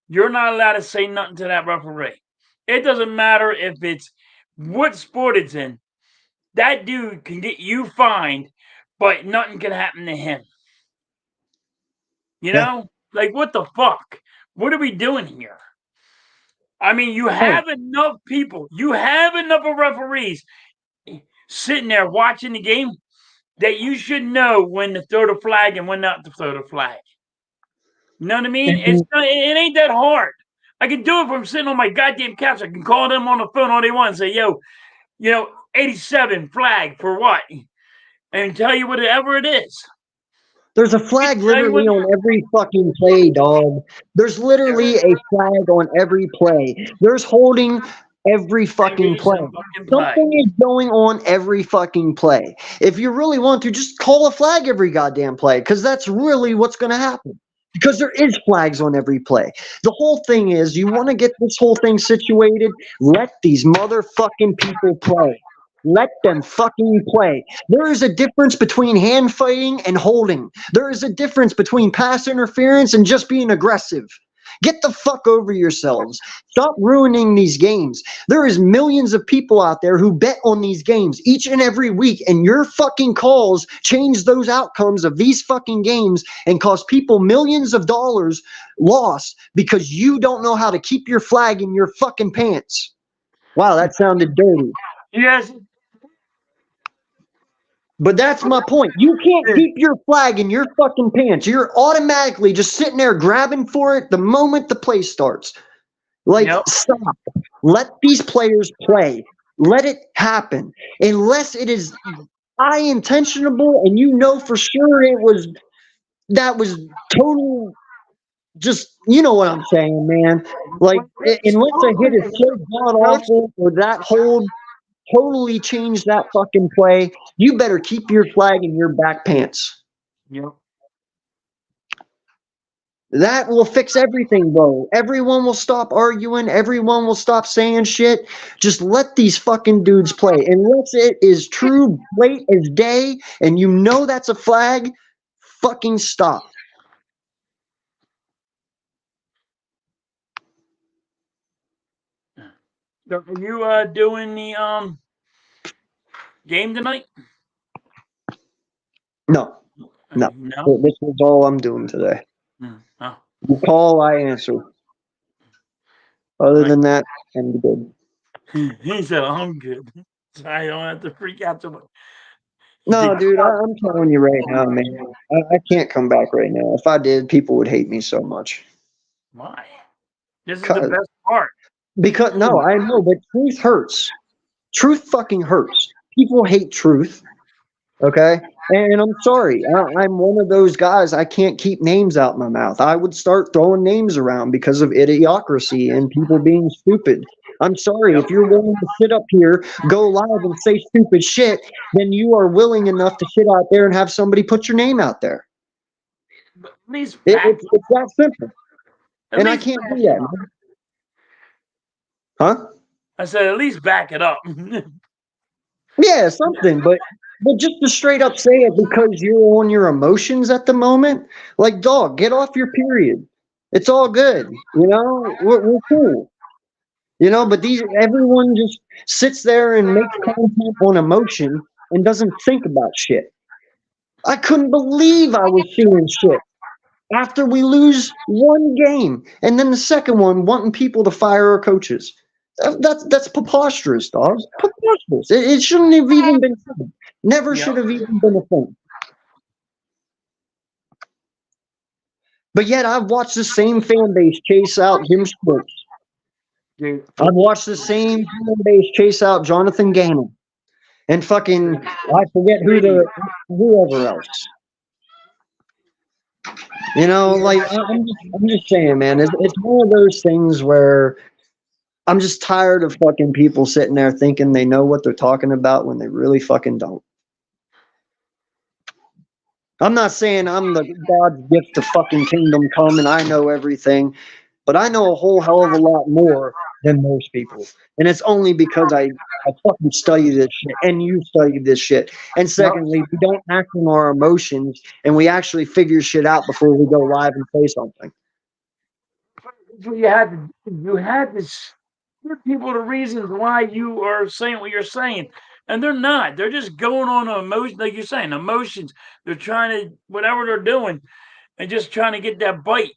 Speaker 1: You're not allowed to say nothing to that referee. It doesn't matter if it's what sport it's in. That dude can get you fined, but nothing can happen to him. You
Speaker 2: Yeah.
Speaker 1: know, like what the fuck? What are we doing here? I mean, you
Speaker 2: Oh,
Speaker 1: have enough people. You have enough of referees sitting there watching the game that you should know when to throw the flag and when not to throw the flag. You know what I mean?
Speaker 2: and
Speaker 1: It ain't that hard. I can do it from sitting on my goddamn couch. I can call them on the phone all they want and say, "Yo, 87 flag for what?" And tell you whatever it is.
Speaker 2: there's a
Speaker 1: I
Speaker 2: flag
Speaker 1: tell you what.
Speaker 2: literally on every fucking play, dog. There's literally a flag on every play. There's holding every fucking
Speaker 1: Every
Speaker 2: play.
Speaker 1: single fucking play.
Speaker 2: Something is going on every fucking play. If you really want to, just call a flag every goddamn play, because that's really what's going to happen. Because there is flags on every play. The whole thing is, you want to get this whole thing situated, let these motherfucking people play. Let them fucking play. There is a difference between hand fighting and holding. There is a difference between pass interference and just being aggressive. Get the fuck over yourselves. Stop ruining these games. There is millions of people out there who bet on these games each and every week, and your fucking calls change those outcomes of these fucking games and cause people millions of dollars lost because you don't know how to keep your flag in your fucking pants. Wow, that sounded dirty.
Speaker 1: Yes.
Speaker 2: But that's my point. You can't keep your flag in your fucking pants. You're automatically just sitting there grabbing for it the moment the play starts. Like,
Speaker 1: Yep.
Speaker 2: stop. Let these players play. Let it happen. Unless it is I intentionable, and you know for sure that was total. Just you know what I'm saying, man. Like unless a hit is so god awful or that hold totally changed that fucking play, you better keep your flag in your back pants.
Speaker 1: Yep.
Speaker 2: That will fix everything, bro. Everyone will stop arguing. Everyone will stop saying shit. Just let these fucking dudes play. Unless it is true, late as day, and you know that's a flag, fucking stop.
Speaker 1: Are you doing the game tonight?
Speaker 2: No, no.
Speaker 1: No.
Speaker 2: This is all I'm doing today.
Speaker 1: Oh.
Speaker 2: You call, I answer. Other than that, I'm good.
Speaker 1: He said, "I'm good, so I don't have to freak out so much."
Speaker 2: No, dude, I'm telling you right now, man. I can't come back right now. If I did, people would hate me so much.
Speaker 1: Why? This is the
Speaker 2: 'Cause-
Speaker 1: best part.
Speaker 2: Because, no, I know, but truth hurts. Truth fucking hurts. People hate truth. Okay. And I'm sorry. I'm one of those guys. I can't keep names out my mouth. I would start throwing names around because of idiocracy and people being stupid. I'm sorry.
Speaker 1: Yep.
Speaker 2: If you're willing to sit up here, go live and say stupid shit, then you are willing enough to sit out there and have somebody put your name out there.
Speaker 1: But at least back.
Speaker 2: It's that simple.
Speaker 1: At
Speaker 2: And I
Speaker 1: least
Speaker 2: can't
Speaker 1: back
Speaker 2: do
Speaker 1: it
Speaker 2: that,
Speaker 1: up.
Speaker 2: man. Huh?
Speaker 1: I said, at least back it up.
Speaker 2: Yeah, something, but just to straight up say it because you're on your emotions at the moment, like dog, get off your period. It's all good, you know. We're cool, you know. But everyone just sits there and makes content on emotion and doesn't think about shit. I couldn't believe I was seeing shit after we lose one game and then the second one wanting people to fire our coaches. That's preposterous, dog. Preposterous. It shouldn't have even been said. Never
Speaker 1: Yep.
Speaker 2: should have even been a thing. But yet I've watched the same fan base chase out Jim Schwartz.
Speaker 1: Dude.
Speaker 2: I've watched the same fan base chase out Jonathan Gannon. And fucking I forget whoever else. You know, like I'm just saying, man, it's one of those things where I'm just tired of fucking people sitting there thinking they know what they're talking about when they really fucking don't. I'm not saying I'm the God's gift to fucking kingdom come and I know everything, but I know a whole hell of a lot more than most people. And it's only because I fucking study this shit and you study this shit. And
Speaker 1: Yep.
Speaker 2: secondly, we don't act on our emotions and we actually figure shit out before we go live and say something.
Speaker 1: That's what you had to do. You had to give people the reasons why you are saying what you're saying. And they're not. They're just going on emotion, like you're saying, emotions. They're trying to, whatever they're doing, and just trying to get that bite.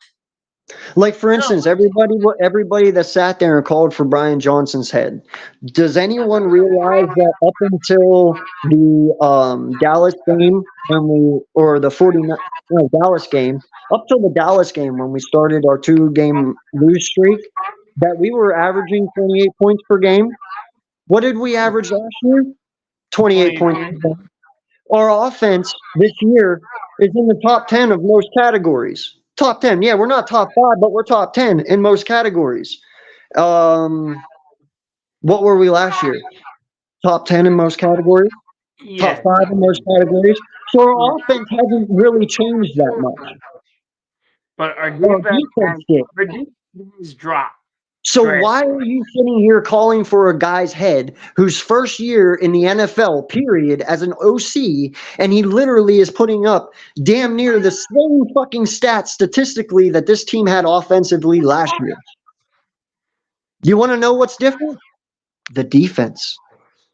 Speaker 2: Like for
Speaker 1: No.
Speaker 2: instance, everybody that sat there and called for Brian Johnson's head. Does anyone realize that up until the Dallas game or the 49 no, Dallas game, up till the Dallas game when we started our 2-game lose streak, that we were averaging 28 points per game? What did we average last year? 28
Speaker 1: 20.
Speaker 2: points per game. Our offense this year is in the top 10 of most categories. Top 10. Yeah, we're not top 5, but we're top 10 in most categories. What were we last year? Top 10 in most categories, top
Speaker 1: Yeah.
Speaker 2: 5 in most categories. So our offense hasn't really changed that much.
Speaker 1: But our
Speaker 2: Our
Speaker 1: defense
Speaker 2: defense did.
Speaker 1: has dropped.
Speaker 2: So why are you sitting here calling for a guy's head whose first year in the NFL, period, as an OC, and he literally is putting up damn near the same fucking stats statistically that this team had offensively last year? You want to know what's different? The defense.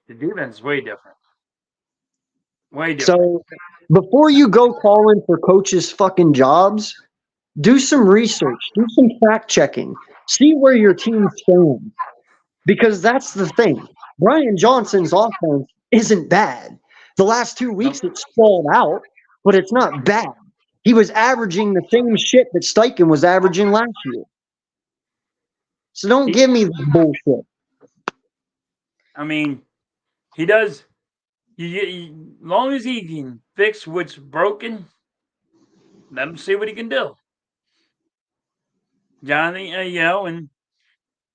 Speaker 1: The defense is way different. Way different.
Speaker 2: So before you go calling for coaches' fucking jobs, do some research, do some fact checking, see where your team stands. Because that's the thing. Brian Johnson's offense isn't bad. The last 2 weeks it stalled out, but it's not bad. He was averaging the same shit that Steichen was averaging last year. So don't give me this bullshit.
Speaker 1: I mean, he does. Long as he can fix what's broken, let him see what he can do. Johnny, and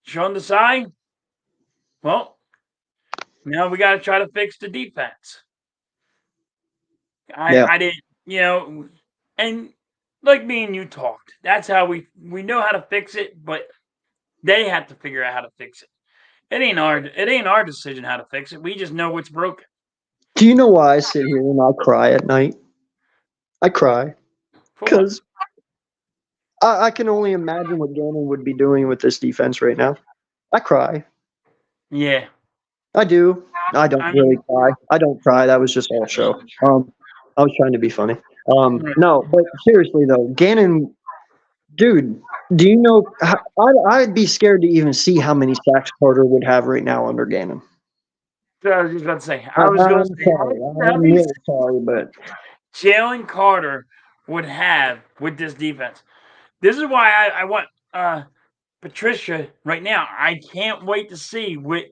Speaker 1: Sean Desai, well, now we got to try to fix the defense.
Speaker 2: Yeah.
Speaker 1: I didn't, and like me and you talked. That's how we know how to fix it, but they have to figure out how to fix it. It ain't our decision how to fix it. We just know what's broken.
Speaker 2: Do you know why I sit here and I cry at night? I cry
Speaker 1: For what?
Speaker 2: because I can only imagine what Gannon would be doing with this defense right now. I cry.
Speaker 1: Yeah.
Speaker 2: I do. I don't
Speaker 1: I
Speaker 2: really
Speaker 1: mean,
Speaker 2: cry. I don't cry. That was just all show. I was trying to be funny.
Speaker 1: right.
Speaker 2: No, but seriously though, Gannon, dude, do you know? I'd be scared to even see how many sacks Carter would have right now under Gannon.
Speaker 1: So I was just about to say.
Speaker 2: I,
Speaker 1: I was going to
Speaker 2: I'm
Speaker 1: say
Speaker 2: sorry.
Speaker 1: how
Speaker 2: I'm
Speaker 1: many
Speaker 2: really sorry, but
Speaker 1: Jalen Carter would have with this defense. This is why I want Patricia right now. I can't wait to see what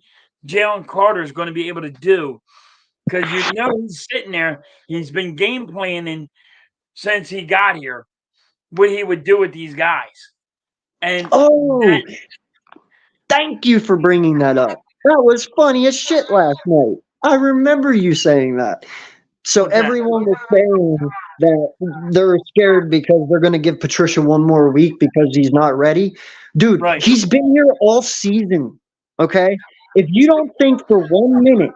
Speaker 1: Jalen Carter is going to be able to do because he's sitting there. He's been game planning since he got here what he would do with these guys, and that
Speaker 2: oh, thank you for bringing that up. That was funny as shit last night. I remember you saying that. So
Speaker 1: what's that?
Speaker 2: everyone was saying that they're scared because they're going to give Patricia one more week because he's not ready. Dude,
Speaker 1: Right.
Speaker 2: he's been here all season. Okay? If you don't think for 1 minute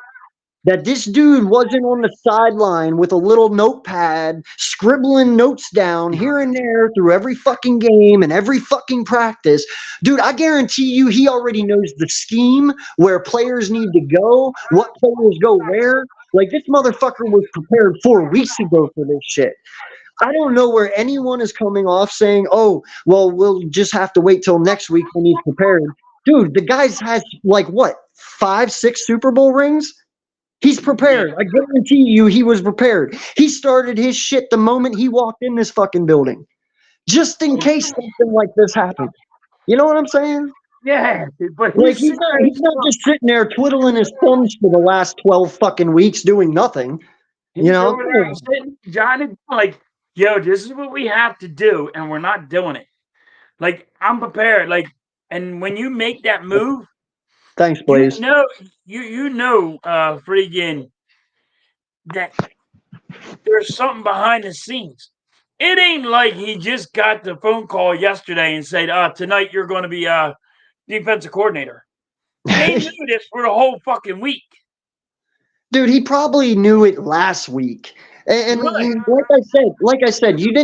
Speaker 2: that this dude wasn't on the sideline with a little notepad scribbling notes down here and there through every fucking game and every fucking practice, dude, I guarantee you he already knows the scheme, where players need to go, what players go where. Like, this motherfucker was prepared 4 weeks ago for this shit. I don't know where anyone is coming off saying, oh, well, we'll just have to wait till next week when he's prepared. Dude, the guy's has like what, 5, 6 Super Bowl rings? He's
Speaker 1: Yeah.
Speaker 2: prepared. I guarantee you he was prepared. He started his shit the moment he walked in this fucking building, just in case something like this happened. You know what I'm saying?
Speaker 1: Yeah, but
Speaker 2: Like,
Speaker 1: he's sitting there.
Speaker 2: he's not just sitting there twiddling his thumbs for the last 12 fucking weeks doing nothing. You
Speaker 1: He's
Speaker 2: know?
Speaker 1: over there sitting, Johnny, like, yo, this is what we have to do, and we're not doing it. Like, I'm prepared. Like, and when you make that move,
Speaker 2: Thanks,
Speaker 1: you
Speaker 2: Blaze.
Speaker 1: know, freaking that there's something behind the scenes. It ain't like he just got the phone call yesterday and said, tonight you're going to be defensive coordinator. They knew this for the whole fucking week.
Speaker 2: Dude, he probably knew it last week.
Speaker 1: Right.
Speaker 2: And like I said, you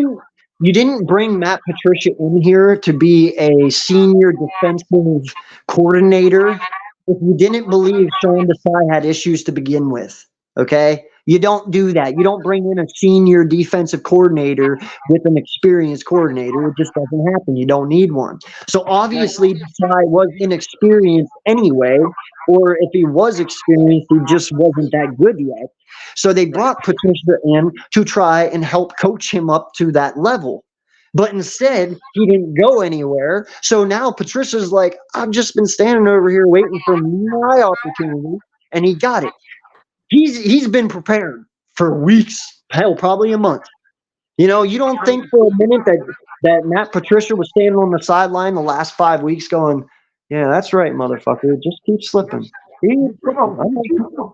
Speaker 2: didn't bring Matt Patricia in here to be a senior defensive coordinator if you didn't believe Sean Desai had issues to begin with. Okay? You don't do that. You don't bring in a senior defensive coordinator with an experienced coordinator. It just doesn't happen. You don't need one. So
Speaker 1: Right.
Speaker 2: obviously Desai was inexperienced anyway, or if he was experienced, he just wasn't that good yet. So they
Speaker 1: Right.
Speaker 2: brought Patricia in to try and help coach him up to that level. But instead, he didn't go anywhere. So now Patricia's like, I've just been standing over here waiting for my opportunity, and he got it. He's been prepared for weeks, hell, probably a month. You don't think for a minute that Matt Patricia was standing on the sideline the last 5 weeks going, yeah, that's right, motherfucker. Just keep slipping. Keep slipping.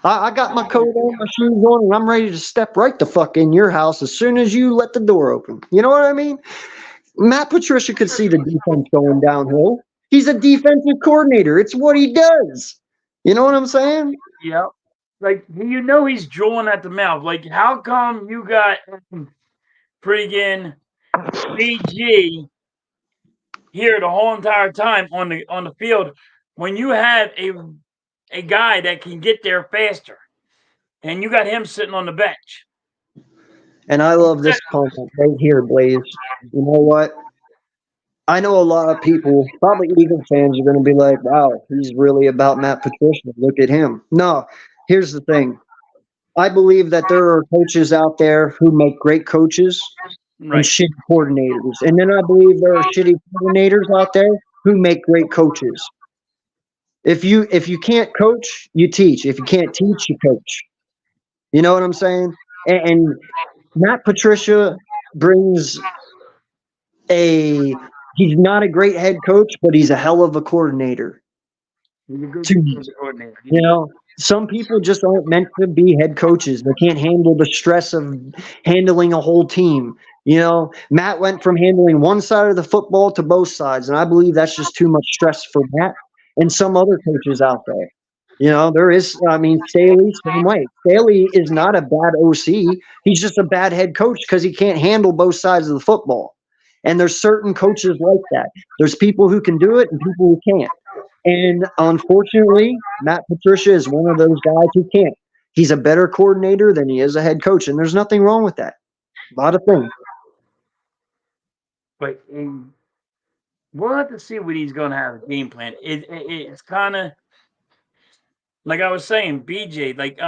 Speaker 2: I got my coat on, my shoes on, and I'm ready to step right the fuck in your house as soon as you let the door open. You know what I mean? Matt Patricia could see the defense going downhill. He's a defensive coordinator. It's what he does. You know what I'm saying?
Speaker 1: Yep. Like, he's drooling at the mouth. Like, how come you got freaking BG here the whole entire time on the field when you have a guy that can get there faster, and you got him sitting on the bench?
Speaker 2: And I love this comment right here, Blaze. You know what? I know a lot of people, probably Eagle fans, are going to be like, wow, he's really about Matt Patricia. Look at him. No, here's the thing. I believe that there are coaches out there who make great coaches and
Speaker 1: Right.
Speaker 2: shitty coordinators. And then I believe there are shitty coordinators out there who make great coaches. If you can't coach, you teach. If you can't teach, you coach. You know what I'm saying? And Matt Patricia brings a he's not a great head coach, but he's a hell of a coordinator.
Speaker 1: He's a good
Speaker 2: To
Speaker 1: defensive coordinator.
Speaker 2: some people just aren't meant to be head coaches. They can't handle the stress of handling a whole team. Matt went from handling one side of the football to both sides, and I believe that's just too much stress for Matt and some other coaches out there. There is, I mean, Staley, same way. Staley is not a bad OC. He's just a bad head coach because he can't handle both sides of the football. And there's certain coaches like that. There's people who can do it and people who can't. And unfortunately, Matt Patricia is one of those guys who can't. He's a better coordinator than he is a head coach, and there's nothing wrong with that. A lot of things.
Speaker 1: But we'll have to see what he's going to have a game plan. It's kind of like I was saying, BJ. Like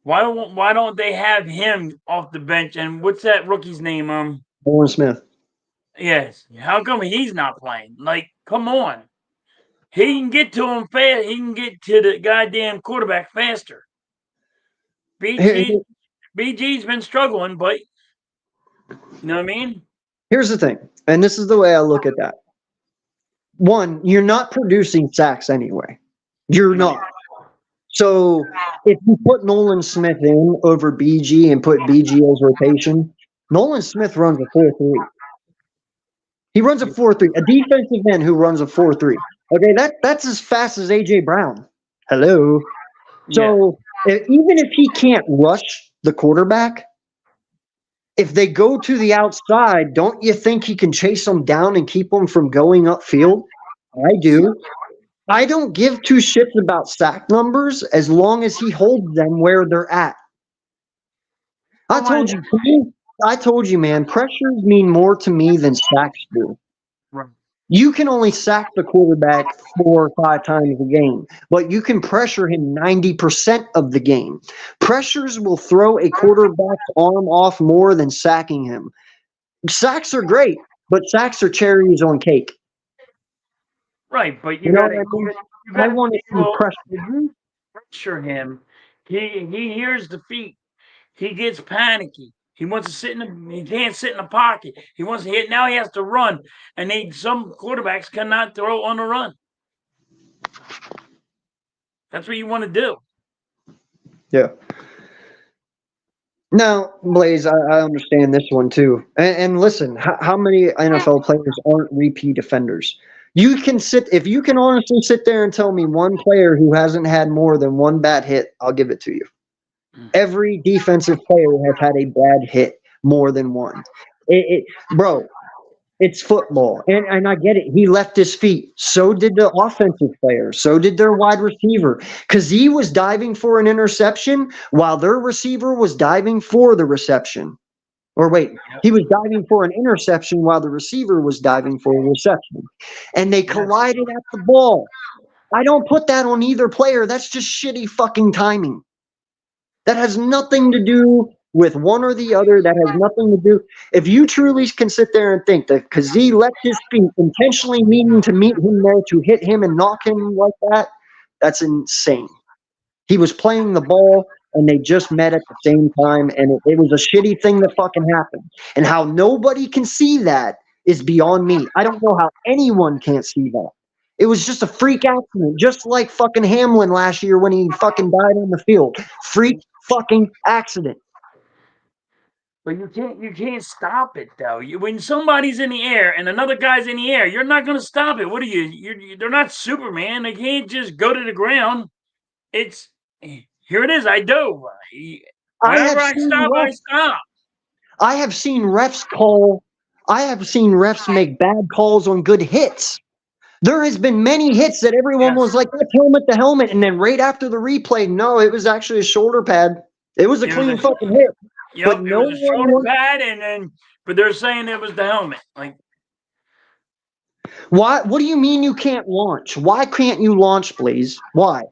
Speaker 1: why don't they have him off the bench? And what's that rookie's name?
Speaker 2: Warren Smith.
Speaker 1: Yes. How come he's not playing? Like, come on. He can get to him fast. He can get to the goddamn quarterback faster. BG's been struggling, but you know what I mean?
Speaker 2: Here's the thing, and this is the way I look at that. One, you're not producing sacks anyway. You're not. So if you put Nolan Smith in over BG and put BG as rotation, Nolan Smith runs a 4-3. He runs a 4-3. A defensive end who runs a 4-3. Okay, that's as fast as AJ Brown. Hello. So even if he can't rush the quarterback, if they go to the outside, don't you think he can chase them down and keep them from going upfield? I do. I don't give two shits about sack numbers as long as he holds them where they're at. I told you, man, pressures mean more to me than sacks do.
Speaker 1: Right.
Speaker 2: You can only sack the quarterback 4 or 5 times a game, but you can pressure him 90% of the game. Pressures will throw a quarterback's arm off more than sacking him. Sacks are great, but sacks are cherries on cake.
Speaker 1: Right, but
Speaker 2: you got to I want to see
Speaker 1: pressure him. He hears defeat. He gets panicky. He wants to he can't sit in the pocket. He wants to hit. Now he has to run. And some quarterbacks cannot throw on the run. That's what you want to do.
Speaker 2: Yeah. Now, Blaze, I understand this one too. And listen, how many NFL players aren't repeat offenders? If you can honestly sit there and tell me one player who hasn't had more than one bad hit, I'll give it to you. Every defensive player has had a bad hit more than one. Bro, it's football. And I get it. He left his feet. So did the offensive player. So did their wide receiver. Because he was diving for an interception while their receiver was diving for the reception. Or wait, he was diving for an interception while the receiver was diving for a reception. And they collided at the ball. I don't put that on either player. That's just shitty fucking timing. That has nothing to do with one or the other. That has nothing to do. If you truly can sit there and think that Kazee left his feet intentionally meaning to meet him there to hit him and knock him like that, that's insane. He was playing the ball and they just met at the same time, and it was a shitty thing that fucking happened. And how nobody can see that is beyond me. I don't know how anyone can't see that. It was just a freak accident, just like fucking Hamlin last year when he fucking died on the field. Freak fucking accident.
Speaker 1: But you can't stop it though. When somebody's in the air and another guy's in the air, you're not going to stop it. What are you? They're not Superman. They can't just go to the ground. It's here. It is. I do. Whenever I stop.
Speaker 2: I have seen refs make bad calls on good hits. There has been many hits that everyone was like, that's helmet to helmet. And then right after the replay, no, it was actually a shoulder pad. It was a clean fucking hit.
Speaker 1: Yep, but it was a shoulder pad, but they're saying it was the helmet. Like,
Speaker 2: why? What do you mean you can't launch? Why can't you launch, please? Why?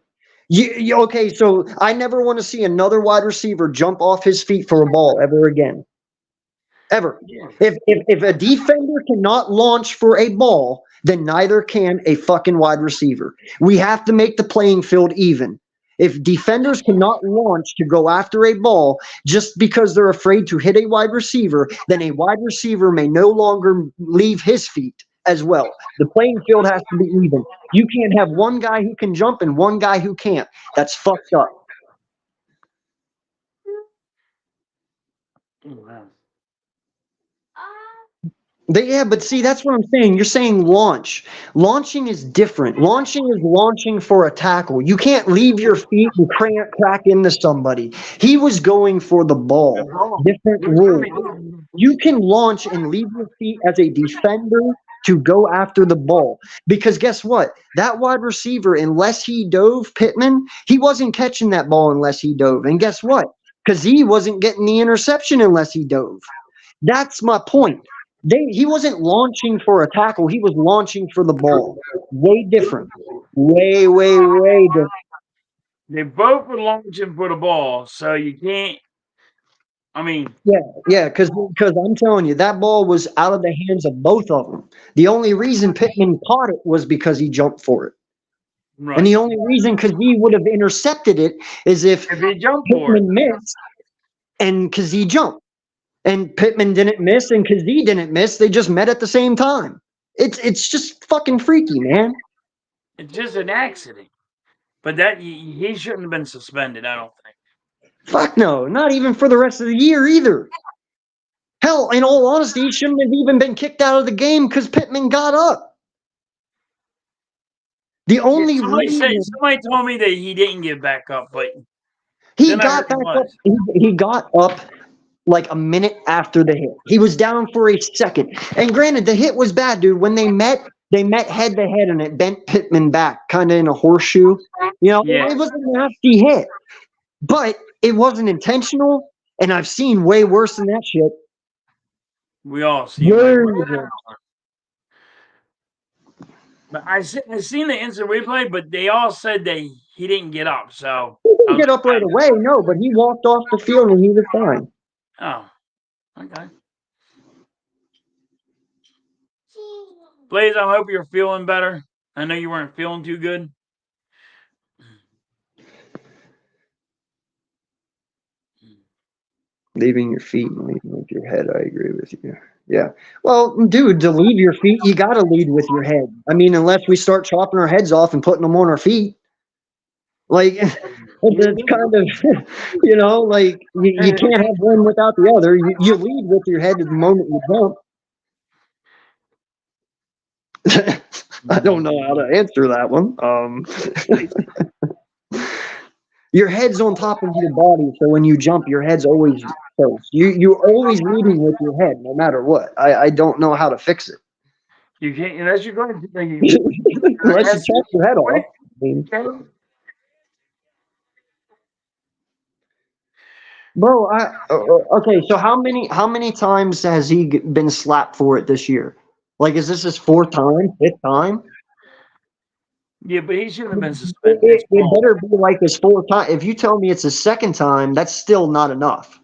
Speaker 2: Okay, so I never want to see another wide receiver jump off his feet for a ball ever again. Ever. If a defender cannot launch for a ball, then neither can a fucking wide receiver. We have to make the playing field even. If defenders cannot launch to go after a ball just because they're afraid to hit a wide receiver, then a wide receiver may no longer leave his feet as well. The playing field has to be even. You can't have one guy who can jump and one guy who can't. That's fucked up.
Speaker 1: Wow.
Speaker 2: Yeah, but see, that's what I'm saying. You're saying launch. Launching is different. Launching is launching for a tackle. You can't leave your feet and crack into somebody. He was going for the ball. Different rule. You can launch and leave your feet as a defender to go after the ball. Because guess what? That wide receiver, unless he dove, Pittman, he wasn't catching that ball unless he dove. And guess what? Because he wasn't getting the interception unless he dove. That's my point. He wasn't launching for a tackle. He was launching for the ball. Way different. Way, way, way different.
Speaker 1: They both were launching for the ball, so you can't. I mean,
Speaker 2: yeah, because I'm telling you, that ball was out of the hands of both of them. The only reason Pittman caught it was because he jumped for it.
Speaker 1: right.
Speaker 2: And the only reason he would have intercepted it is if
Speaker 1: he jumped for it.
Speaker 2: Pittman missed and because he jumped. And Pittman didn't miss, and Kazee didn't miss. They just met at the same time. It's just fucking freaky, man.
Speaker 1: It's just an accident. But that he shouldn't have been suspended, I don't think.
Speaker 2: Fuck no, not even for the rest of the year either. Hell, in all honesty, he shouldn't have even been kicked out of the game because Pittman got up. The only
Speaker 1: somebody told me that he didn't get back up, but
Speaker 2: he got back up. He got up like a minute after the hit. He was down for a second. And granted, the hit was bad, dude. When they met head to head and it bent Pittman back, kind of in a horseshoe. You know, It was a nasty hit. But it wasn't intentional, and I've seen way worse than that shit.
Speaker 1: We all see it. But I seen the instant replay, but they all said that he didn't get up. So
Speaker 2: he didn't get up right away, no, but he walked off the field and he was fine.
Speaker 1: Oh, okay. Blaze, I hope you're feeling better. I know you weren't feeling too good.
Speaker 2: Leaving your feet and leading with your head, I agree with you. Yeah. Well, dude, to lead your feet, you got to lead with your head. I mean, unless we start chopping our heads off and putting them on our feet. Like, it's kind of, you know, like you can't have one without the other. You lead with your head the moment you jump. I don't know how to answer that one. Your head's on top of your body, so when you jump, your head's always first. You're always leading with your head, no matter what. I don't know how to fix it.
Speaker 1: You can't unless you're going to
Speaker 2: unless you chop your head off. I mean, bro, okay. So how many times has he been slapped for it this year? Like, is this his fourth time, fifth time?
Speaker 1: Yeah, but he shouldn't have been suspended. It
Speaker 2: better be like his fourth time. If you tell me it's his second time, that's still not enough.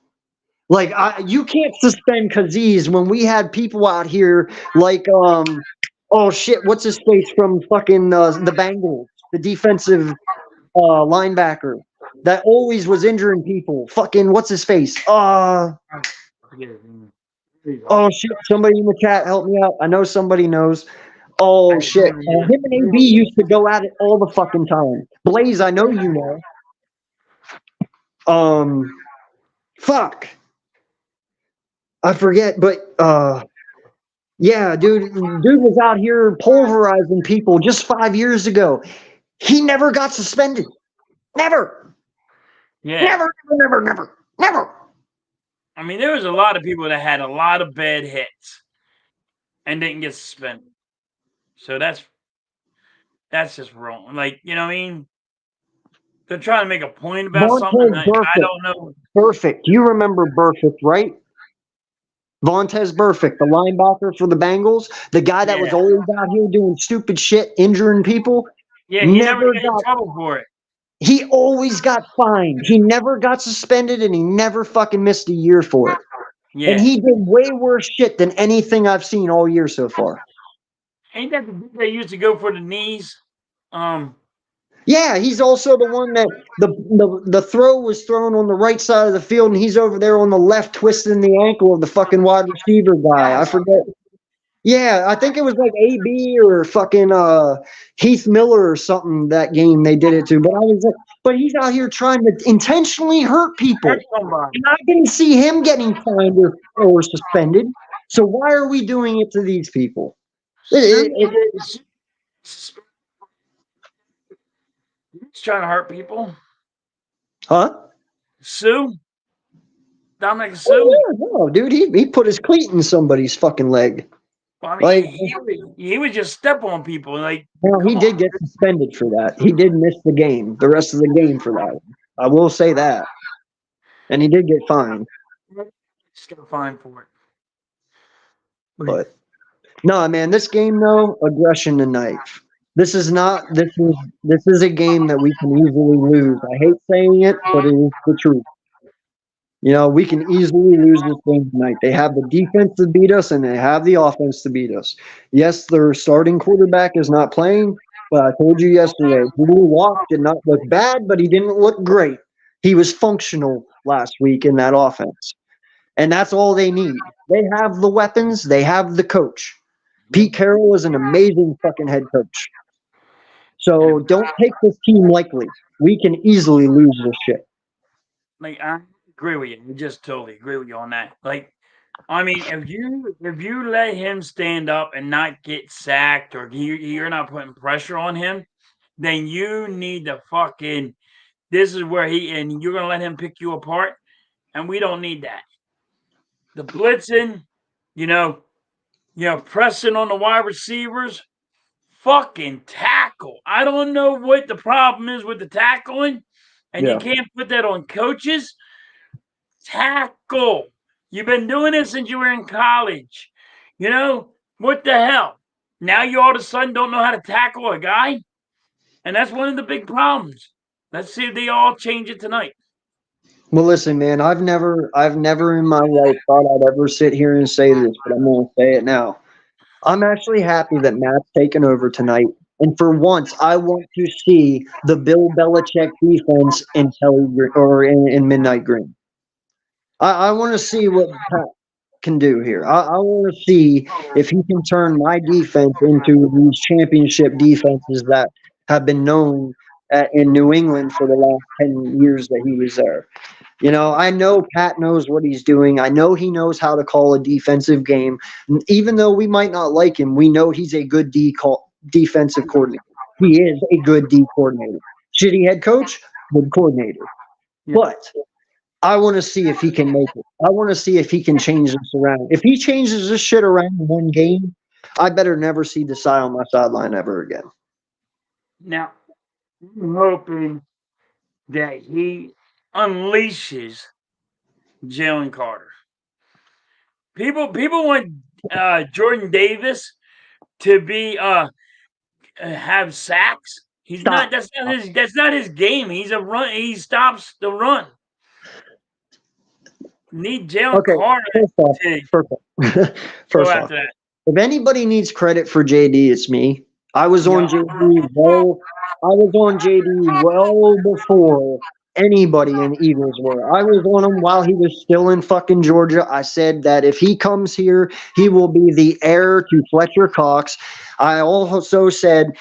Speaker 2: Like, you can't suspend Kazee when we had people out here like, oh shit, what's his face from fucking the Bengals, the defensive linebacker that always was injuring people. Fucking what's his face? Oh shit! Somebody in the chat, help me out. I know somebody knows. Oh shit! Him and AB used to go at it all the fucking time. Blaze, I know you know. Fuck. I forget, but yeah, dude was out here pulverizing people just 5 years ago. He never got suspended. Never.
Speaker 1: Yeah.
Speaker 2: Never.
Speaker 1: I mean, there was a lot of people that had a lot of bad hits and didn't get suspended. So that's just wrong. Like, you know what I mean? They're trying to make a point about something. I don't know.
Speaker 2: Perfect. You remember Burfict, right? Vontaze Burfict, the linebacker for the Bengals, the guy that was always out here doing stupid shit, injuring people.
Speaker 1: Yeah, he never got in trouble for it.
Speaker 2: He always got fined. He never got suspended, and he never fucking missed a year for it. Yeah. And he did way worse shit than anything I've seen all year so far.
Speaker 1: Ain't that the dude that used to go for the knees? Um,
Speaker 2: Yeah, he's also the one that the throw was thrown on the right side of the field, and he's over there on the left twisting the ankle of the fucking wide receiver guy. I forget. Yeah, I think it was like AB or fucking Heath Miller or something that game they did it to. But I was like, but he's out here trying to intentionally hurt
Speaker 1: hurt
Speaker 2: people.
Speaker 1: somebody.
Speaker 2: And I didn't see him getting fined or suspended. So why are we doing it to these people?
Speaker 1: Sue, he's trying to hurt people.
Speaker 2: Huh?
Speaker 1: Sue, Dominic Sue.
Speaker 2: Oh yeah, no, dude, he put his cleat in somebody's fucking leg.
Speaker 1: Well, I
Speaker 2: Like,
Speaker 1: mean, he would just step on people. Like,
Speaker 2: well, he
Speaker 1: come on,
Speaker 2: did get suspended for that. He did miss the game, the rest of the game for that. I will say that. And he did get fined.
Speaker 1: just got fined for it. But
Speaker 2: But no, man, this game though, aggression tonight. This is not this is a game that we can easily lose. I hate saying it, but it is the truth. You know, we can easily lose this game tonight. They have the defense to beat us and they have the offense to beat us. Yes, their starting quarterback is not playing, but I told you yesterday, Drew Lock did not look bad, but he didn't look great. He was functional last week in that offense. And that's all they need. They have the weapons, they have the coach. Pete Carroll is an amazing fucking head coach. So don't take this team lightly. We can easily lose this shit.
Speaker 1: like, I agree with you. I just totally agree with you on that. Like, I mean, if you let him stand up and not get sacked, or you're not putting pressure on him, then you need to fucking. This is where and you're gonna let him pick you apart, and we don't need that. The blitzing, you know, pressing on the wide receivers, fucking tackle. I don't know what the problem is with the tackling, and you
Speaker 2: Yeah.
Speaker 1: can't put that on coaches. Tackle. You've been doing it since you were in college. What the hell? Now you all of a sudden don't know how to tackle a guy? And that's one of the big problems. Let's see if they all change it tonight.
Speaker 2: Well, listen, man, I've never in my life thought I'd ever sit here and say this, but I'm going to say it now. I'm actually happy that Matt's taken over tonight. And for once, I want to see the Bill Belichick defense in in Midnight Green. I want to see what Pat can do here. I want to see if he can turn my defense into these championship defenses that have been known in New England for the last 10 years that he was there. You know, I know Pat knows what he's doing. I know he knows how to call a defensive game. Even though we might not like him, we know he's a good defensive coordinator. He is a good D coordinator. Shitty head coach, good coordinator.
Speaker 1: Yeah.
Speaker 2: But I want to see if he can make it. I want to see if he can change this around. If he changes this shit around in one game, I better never see the side on my sideline ever again.
Speaker 1: Now, I'm hoping that he unleashes Jalen Carter. People want Jordan Davis to be have sacks. He's
Speaker 2: Stop.
Speaker 1: not. That's not his game. He's a run. He stops the run. Need Jalen
Speaker 2: Okay,
Speaker 1: Carter
Speaker 2: first off,
Speaker 1: to
Speaker 2: first off,
Speaker 1: go
Speaker 2: first off,
Speaker 1: after that.
Speaker 2: if anybody needs credit for JD, it's me. I was on
Speaker 1: Yeah.
Speaker 2: JD well. I was on JD well before anybody in Eagles were. I was on him while he was still in fucking Georgia. I said that if he comes here, he will be the heir to Fletcher Cox. I also said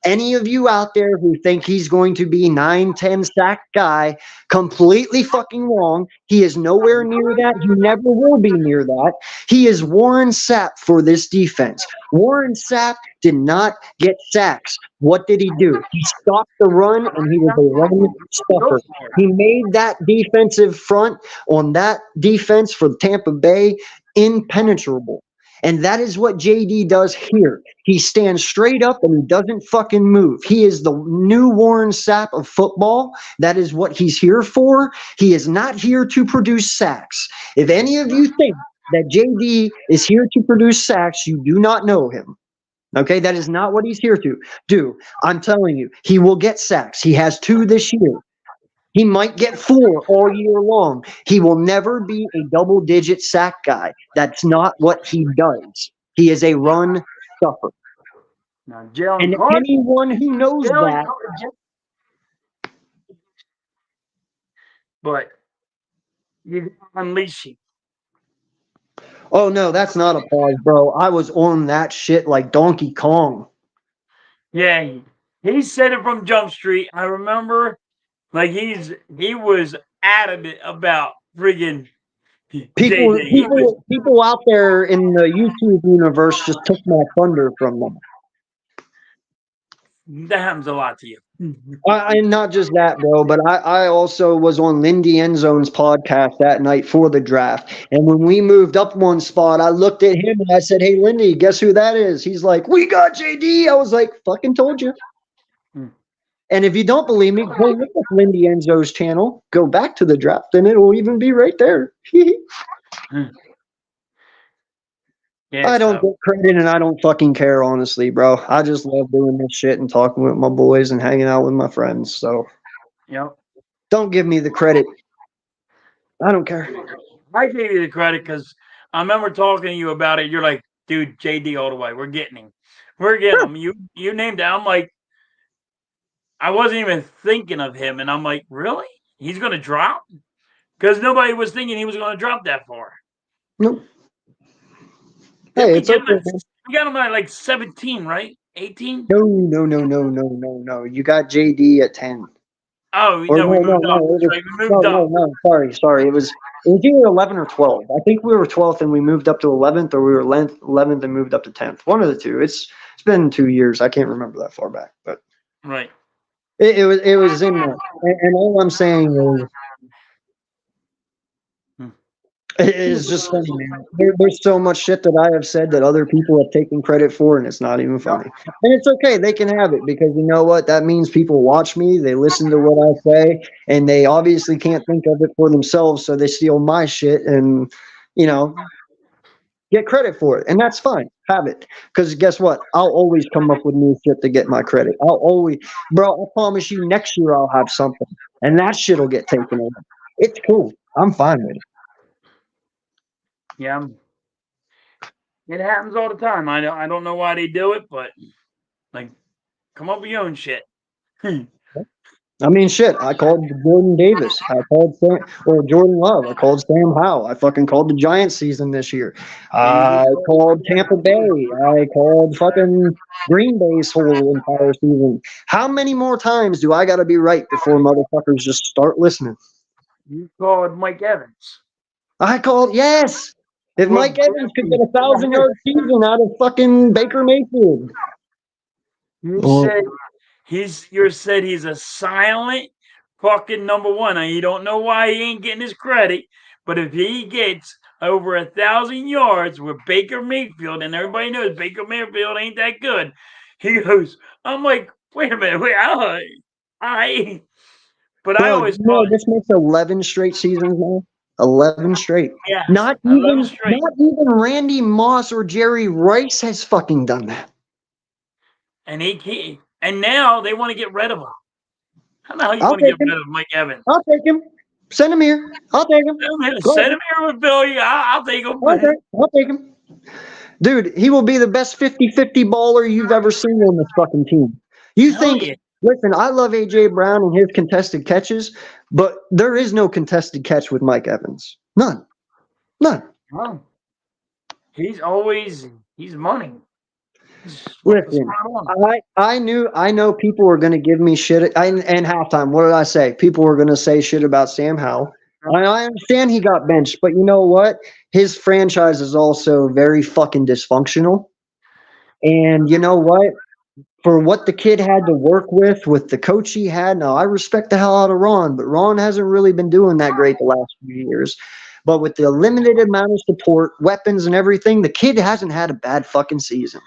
Speaker 2: any of you out there who think he's going to be 9-10 sack guy, completely fucking wrong. He is nowhere near that. He never will be near that. He is Warren Sapp for this defense. Warren Sapp did not get sacks. What did he do? He stopped the run and he was a run stuffer. He made that defensive front on that defense for Tampa Bay impenetrable. And that is what JD does here. He stands straight up and he doesn't fucking move. He is the new Warren Sapp of football. That is what he's here for. He is not here to produce sacks. If any of you think that JD is here to produce sacks, you do not know him. Okay, that is not what he's here to do. I'm telling you, he will get sacks. He has 2 this year. He might get 4 all year long. He will never be a double-digit sack guy. That's not what he does. He is a run stuffer.
Speaker 1: Now, Jalen
Speaker 2: And
Speaker 1: Carter,
Speaker 2: anyone who knows
Speaker 1: Jalen
Speaker 2: that,
Speaker 1: Carter, but you gotta unleash him.
Speaker 2: oh no, that's not a pause, bro. I was on that shit like Donkey Kong.
Speaker 1: Yeah, he said it from Jump Street. I remember, like he was adamant about friggin'
Speaker 2: People,
Speaker 1: JJ. He was
Speaker 2: people, people out there in the YouTube universe just took my thunder from them.
Speaker 1: that happens a lot to you.
Speaker 2: And not just that, bro, but I also was on Lindy Enzone's podcast that night for the draft. And when we moved up one spot, I looked at him and I said, "Hey, Lindy, guess who that is?" He's like, "We got JD." I was like, "Fucking told you." And if you don't believe me, go look up Lindy Enzo's channel, go back to the draft, and it'll even be right there.
Speaker 1: Yeah,
Speaker 2: I don't
Speaker 1: so
Speaker 2: get credit and I don't fucking care, honestly, bro. I just love doing this shit and talking with my boys and hanging out with my friends. So
Speaker 1: yep.
Speaker 2: don't give me the credit. I don't care.
Speaker 1: I gave you the credit because I remember talking to you about it. You're like, dude, JD all the way. We're getting him. We're getting him. You named it. I'm like, I wasn't even thinking of him, and I'm like, really? He's gonna drop? Because nobody was thinking he was gonna drop that far.
Speaker 2: Nope.
Speaker 1: Didn't
Speaker 2: Hey,
Speaker 1: we
Speaker 2: it's
Speaker 1: get him?
Speaker 2: okay, man.
Speaker 1: We got him at like 17, right? 18?
Speaker 2: No, no, no, no, no, no, no. You got JD at 10.
Speaker 1: Oh
Speaker 2: Or
Speaker 1: no, we
Speaker 2: no, no,
Speaker 1: moved up.
Speaker 2: no. It
Speaker 1: That's
Speaker 2: was
Speaker 1: right. We
Speaker 2: no,
Speaker 1: moved
Speaker 2: no,
Speaker 1: up.
Speaker 2: no. Sorry. It was either 11 or 12. I think we were 12th and we moved up to 11th, or we were 11th and moved up to 10th. One of the two. It's been 2 years. I can't remember that far back, but
Speaker 1: Right.
Speaker 2: it was in there. And all I'm saying is
Speaker 1: Hmm.
Speaker 2: it is just funny, man. There's so much shit that I have said that other people have taken credit for, and it's not even
Speaker 1: Yep.
Speaker 2: funny. And it's okay; they can have it because you know what? That means people watch me, they listen to what I say, and they obviously can't think of it for themselves, so they steal my shit and you know get credit for it, and that's fine. Have it, because guess what? I'll always come up with new shit to get my credit. I'll always, bro. I promise you, next year I'll have something, and that shit'll get taken over. It's cool. I'm fine with it.
Speaker 1: Yeah. It happens all the time. I don't know why they do it, but like, come up with your own shit.
Speaker 2: I mean, shit. I called Jordan Davis. I called Sam or Jordan Love. I called Sam Howell. I fucking called the Giants season this year. I called Tampa Bay. I called fucking Green Bay's whole entire season. How many more times do I got to be right before motherfuckers just start listening?
Speaker 1: You called Mike Evans.
Speaker 2: I called yes. If
Speaker 1: Well,
Speaker 2: Mike Evans could get a 1,000-yard season out of fucking Baker Mayfield.
Speaker 1: you
Speaker 2: Well,
Speaker 1: said you said he's a silent fucking number one. Now you don't know why he ain't getting his credit, but if he gets over 1,000 yards with Baker Mayfield, and everybody knows Baker Mayfield ain't that good, he goes. I'm like, wait a minute, I but I
Speaker 2: bro,
Speaker 1: always thought,
Speaker 2: this makes 11 straight seasons now. 11 straight.
Speaker 1: yes,
Speaker 2: Not
Speaker 1: 11
Speaker 2: even
Speaker 1: straight,
Speaker 2: not even Randy Moss or Jerry Rice has fucking done that.
Speaker 1: and and now they want to get rid of him. How the hell you
Speaker 2: I'll
Speaker 1: want to
Speaker 2: take
Speaker 1: get
Speaker 2: him.
Speaker 1: rid of Mike Evans?
Speaker 2: I'll take him. Send him here. I'll take him. Go
Speaker 1: Send
Speaker 2: ahead.
Speaker 1: him here with Billy. I'll take
Speaker 2: Okay.
Speaker 1: him.
Speaker 2: I'll take him. Dude, he will be the best 50-50 baller you've ever seen on this fucking team. You
Speaker 1: Hell
Speaker 2: think,
Speaker 1: yeah.
Speaker 2: listen, I love A.J. Brown and his contested catches, but there is no contested catch with Mike Evans. None. None.
Speaker 1: Oh, he's money. He's
Speaker 2: Listen,
Speaker 1: spot on.
Speaker 2: I know people were going to give me shit. And halftime, what did I say? People were going to say shit about Sam Howell. I understand he got benched, but you know what? His franchise is also very fucking dysfunctional. And you know what? For what the kid had to work with the coach he had, now I respect the hell out of Ron, but Ron hasn't really been doing that great the last few years. But with the limited amount of support, weapons, and everything, the kid hasn't had a bad fucking season.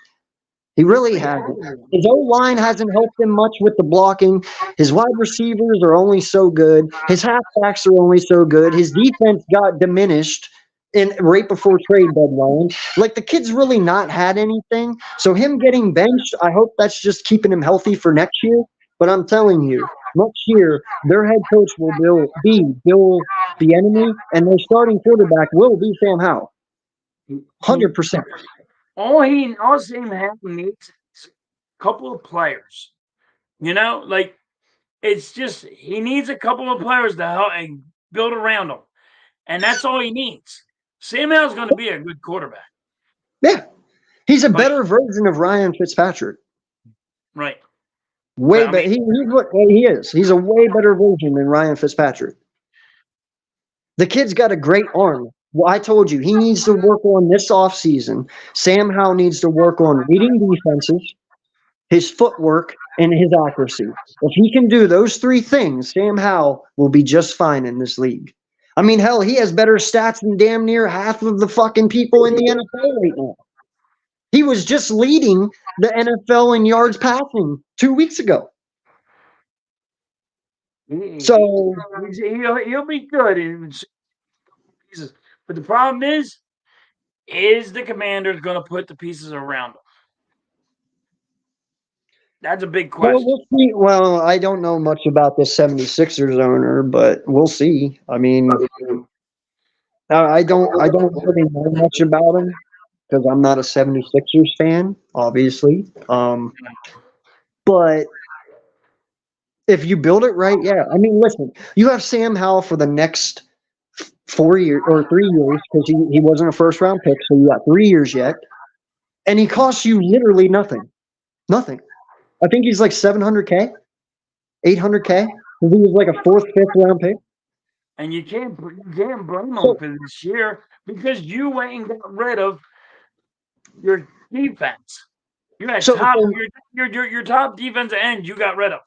Speaker 2: He really hasn't. His O-line hasn't helped him much with the blocking. His wide receivers are only so good. His halfbacks are only so good. His defense got diminished right before trade deadline. Like the kid's really not had anything. So him getting benched, I hope that's just keeping him healthy for next year. But I'm telling you, next year their head coach will be Bill the enemy, and their starting quarterback will be Sam Howell. 100%.
Speaker 1: All Sam Howell needs couple of players. Like it's just he needs a couple of players to help and build around him, and that's all he needs. Sam Howell's going to be a good quarterback,
Speaker 2: Yeah, he's a
Speaker 1: but
Speaker 2: better version of Ryan Fitzpatrick.
Speaker 1: right. But
Speaker 2: Way
Speaker 1: I mean,
Speaker 2: better. He's what he is. He's a way better version than Ryan Fitzpatrick. The kid's got a great arm. Well, I told you he needs to work on this offseason. Sam Howell needs to work on reading defenses, his footwork, and his accuracy. If he can do those three things, Sam Howell will be just fine in this league. I mean, hell, he has better stats than damn near half of the fucking people in the NFL right now. He was just leading the NFL in yards passing 2 weeks ago. So,
Speaker 1: he'll be good in pieces. But the problem is the Commanders going to put the pieces around him? That's a big
Speaker 2: well,
Speaker 1: question.
Speaker 2: we'll see. Well, I don't know much about the 76ers owner, but we'll see. I mean, I don't really know much about him because I'm not a 76ers fan, obviously. But if you build it right, yeah. I mean, listen, you have Sam Howell for the next 4 years or 3 years because he wasn't a first round pick, so you got 3 years yet, and he costs you literally nothing. Nothing. I think he's like 700K, 800K. He was like a fourth, fifth round pick.
Speaker 1: And you can't blame them
Speaker 2: So
Speaker 1: for this year because you ain't got rid of your defense. You had
Speaker 2: so
Speaker 1: top
Speaker 2: so
Speaker 1: your top defense end. You got rid of.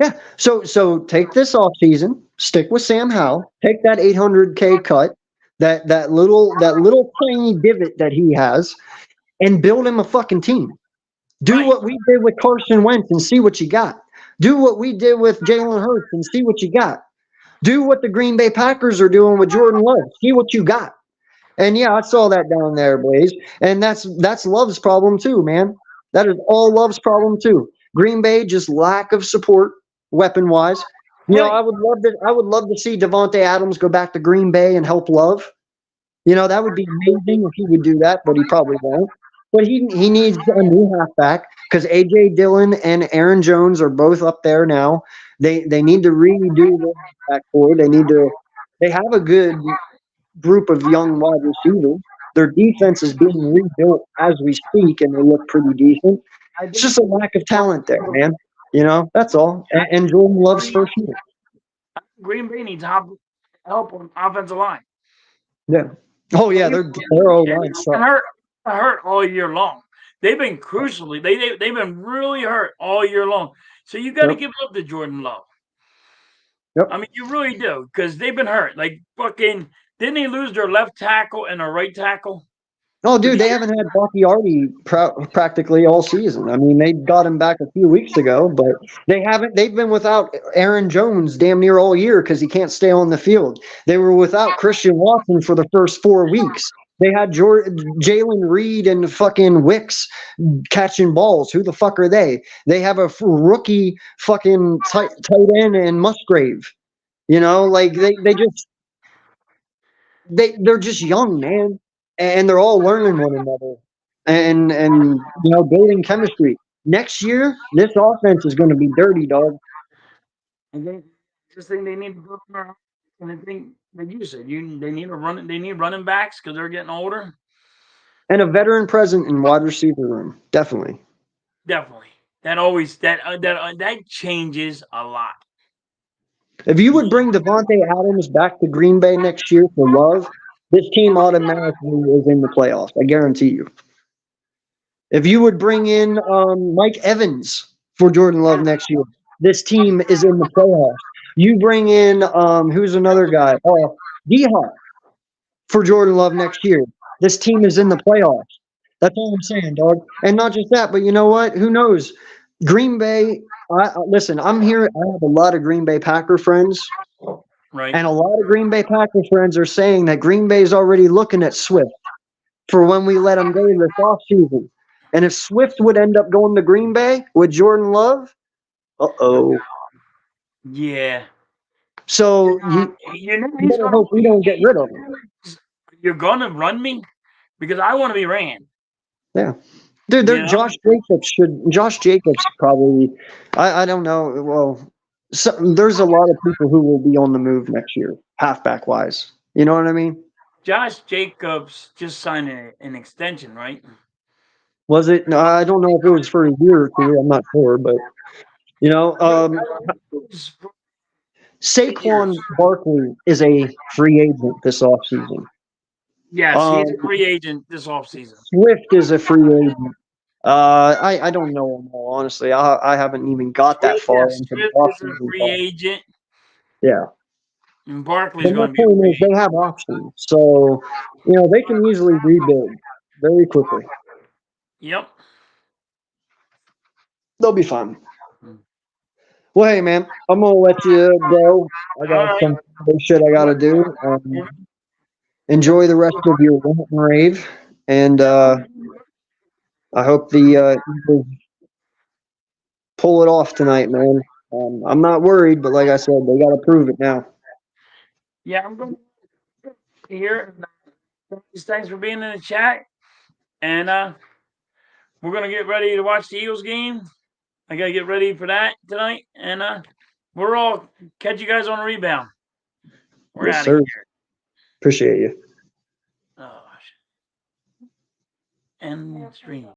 Speaker 2: yeah. So take this off season, stick with Sam Howell, take that 800K cut, that little tiny divot that he has, and build him a fucking team. Do
Speaker 1: Right.
Speaker 2: what we did with Carson Wentz and see what you got. Do what we did with Jalen Hurts and see what you got. Do what the Green Bay Packers are doing with Jordan Love. See what you got. And yeah, I saw that down there, Blaze. And that's Love's problem too, man. That is all Love's problem too. Green Bay just lack of support weapon wise.
Speaker 1: Right.
Speaker 2: I would love to see Devontae Adams go back to Green Bay and help Love. That would be amazing if he would do that, but he probably won't. But he needs a new halfback because AJ Dillon and Aaron Jones are both up there now. They need to redo the halfback core. They have a good group of young wide receivers. Their defense is being rebuilt as we speak, and they look pretty decent.
Speaker 1: I
Speaker 2: It's
Speaker 1: think
Speaker 2: just a lack of talent there, man. That's all. And Jordan Love's first year.
Speaker 1: Green Bay needs help on offensive line.
Speaker 2: Yeah. Oh yeah, their O line
Speaker 1: They've
Speaker 2: sucks.
Speaker 1: hurt all year long. They've been crucially. They've been really hurt all year long. So you got to
Speaker 2: Yep.
Speaker 1: give up to Jordan Love. I
Speaker 2: Yep.
Speaker 1: mean, you really do because they've been hurt. Like fucking, didn't they lose their left tackle and their right tackle?
Speaker 2: Oh,
Speaker 1: To
Speaker 2: dude,
Speaker 1: the
Speaker 2: they haven't had Bakhtiari practically all season. I mean, they got him back a few weeks ago, but they haven't. They've been without Aaron Jones damn near all year because he can't stay on the field. They were without Christian Watson for the first 4 weeks. They had Jalen Reed and fucking Wicks catching balls. Who the fuck are they? They have a rookie fucking tight end and Musgrave. Like they're just young, man, and they're all learning one another and building chemistry. Next year, this offense is going to be dirty, dog,
Speaker 1: and they just think they need to build their. And I think, like you said, they need a run. They need running backs because they're getting older.
Speaker 2: and a veteran present in wide receiver room, definitely.
Speaker 1: Definitely, that always that changes a lot.
Speaker 2: If you would bring Devontae Adams back to Green Bay next year for Love, this team automatically is in the playoffs. I guarantee you. If you would bring in Mike Evans for Jordan Love next year, this team is in the playoffs. You bring in who's another guy? Oh, D Hop for Jordan Love next year. This team is in the playoffs. That's all I'm saying, dog. And not just that, but you know what? Who knows? Green Bay. Listen, I'm here. I have a lot of Green Bay Packer friends,
Speaker 1: Right.
Speaker 2: and a lot of Green Bay Packer friends are saying that Green Bay is already looking at Swift for when we let him go this offseason. And if Swift would end up going to Green Bay with Jordan Love, uh-oh.
Speaker 1: Yeah.
Speaker 2: So you
Speaker 1: He's
Speaker 2: better
Speaker 1: gonna.
Speaker 2: hope we don't get rid of him.
Speaker 1: You're gonna run me because I want to be ran.
Speaker 2: Yeah. Dude, they're
Speaker 1: Yeah,
Speaker 2: Josh Jacobs probably. I don't know. Well, there's a lot of people who will be on the move next year, halfback wise. You know what I mean?
Speaker 1: Josh Jacobs just signed an extension, right?
Speaker 2: Was it? No, I don't know if it was for a year or two. I'm not sure, but you know,
Speaker 1: Years.
Speaker 2: Saquon Barkley is a free agent this offseason.
Speaker 1: Yes, he's a
Speaker 2: Um,
Speaker 1: free agent this offseason.
Speaker 2: Swift is a free agent. I don't know them all, honestly. I haven't even got that far into the
Speaker 1: Swift is a
Speaker 2: offseason
Speaker 1: free
Speaker 2: talk.
Speaker 1: agent,
Speaker 2: Yeah.
Speaker 1: and Barkley's
Speaker 2: But my
Speaker 1: going to be a
Speaker 2: point is
Speaker 1: free
Speaker 2: they have options. So, they can easily rebuild very quickly.
Speaker 1: agent. Yep.
Speaker 2: They'll be fine. Well, hey, man, I'm going to let you go. I
Speaker 1: All
Speaker 2: got
Speaker 1: right.
Speaker 2: some other shit I got to do. Enjoy the rest of your rant and rave. And I hope the Eagles pull it off tonight, man. I'm not worried, but like I said, they got to prove it now.
Speaker 1: Yeah, I'm going to hear. Thanks for being in the chat, and we're going to get ready to watch the Eagles game. I got to get ready for that tonight, and we're all catch you guys on a rebound. We're
Speaker 2: Yes,
Speaker 1: out of
Speaker 2: sir.
Speaker 1: here.
Speaker 2: Appreciate you.
Speaker 1: Oh, and stream.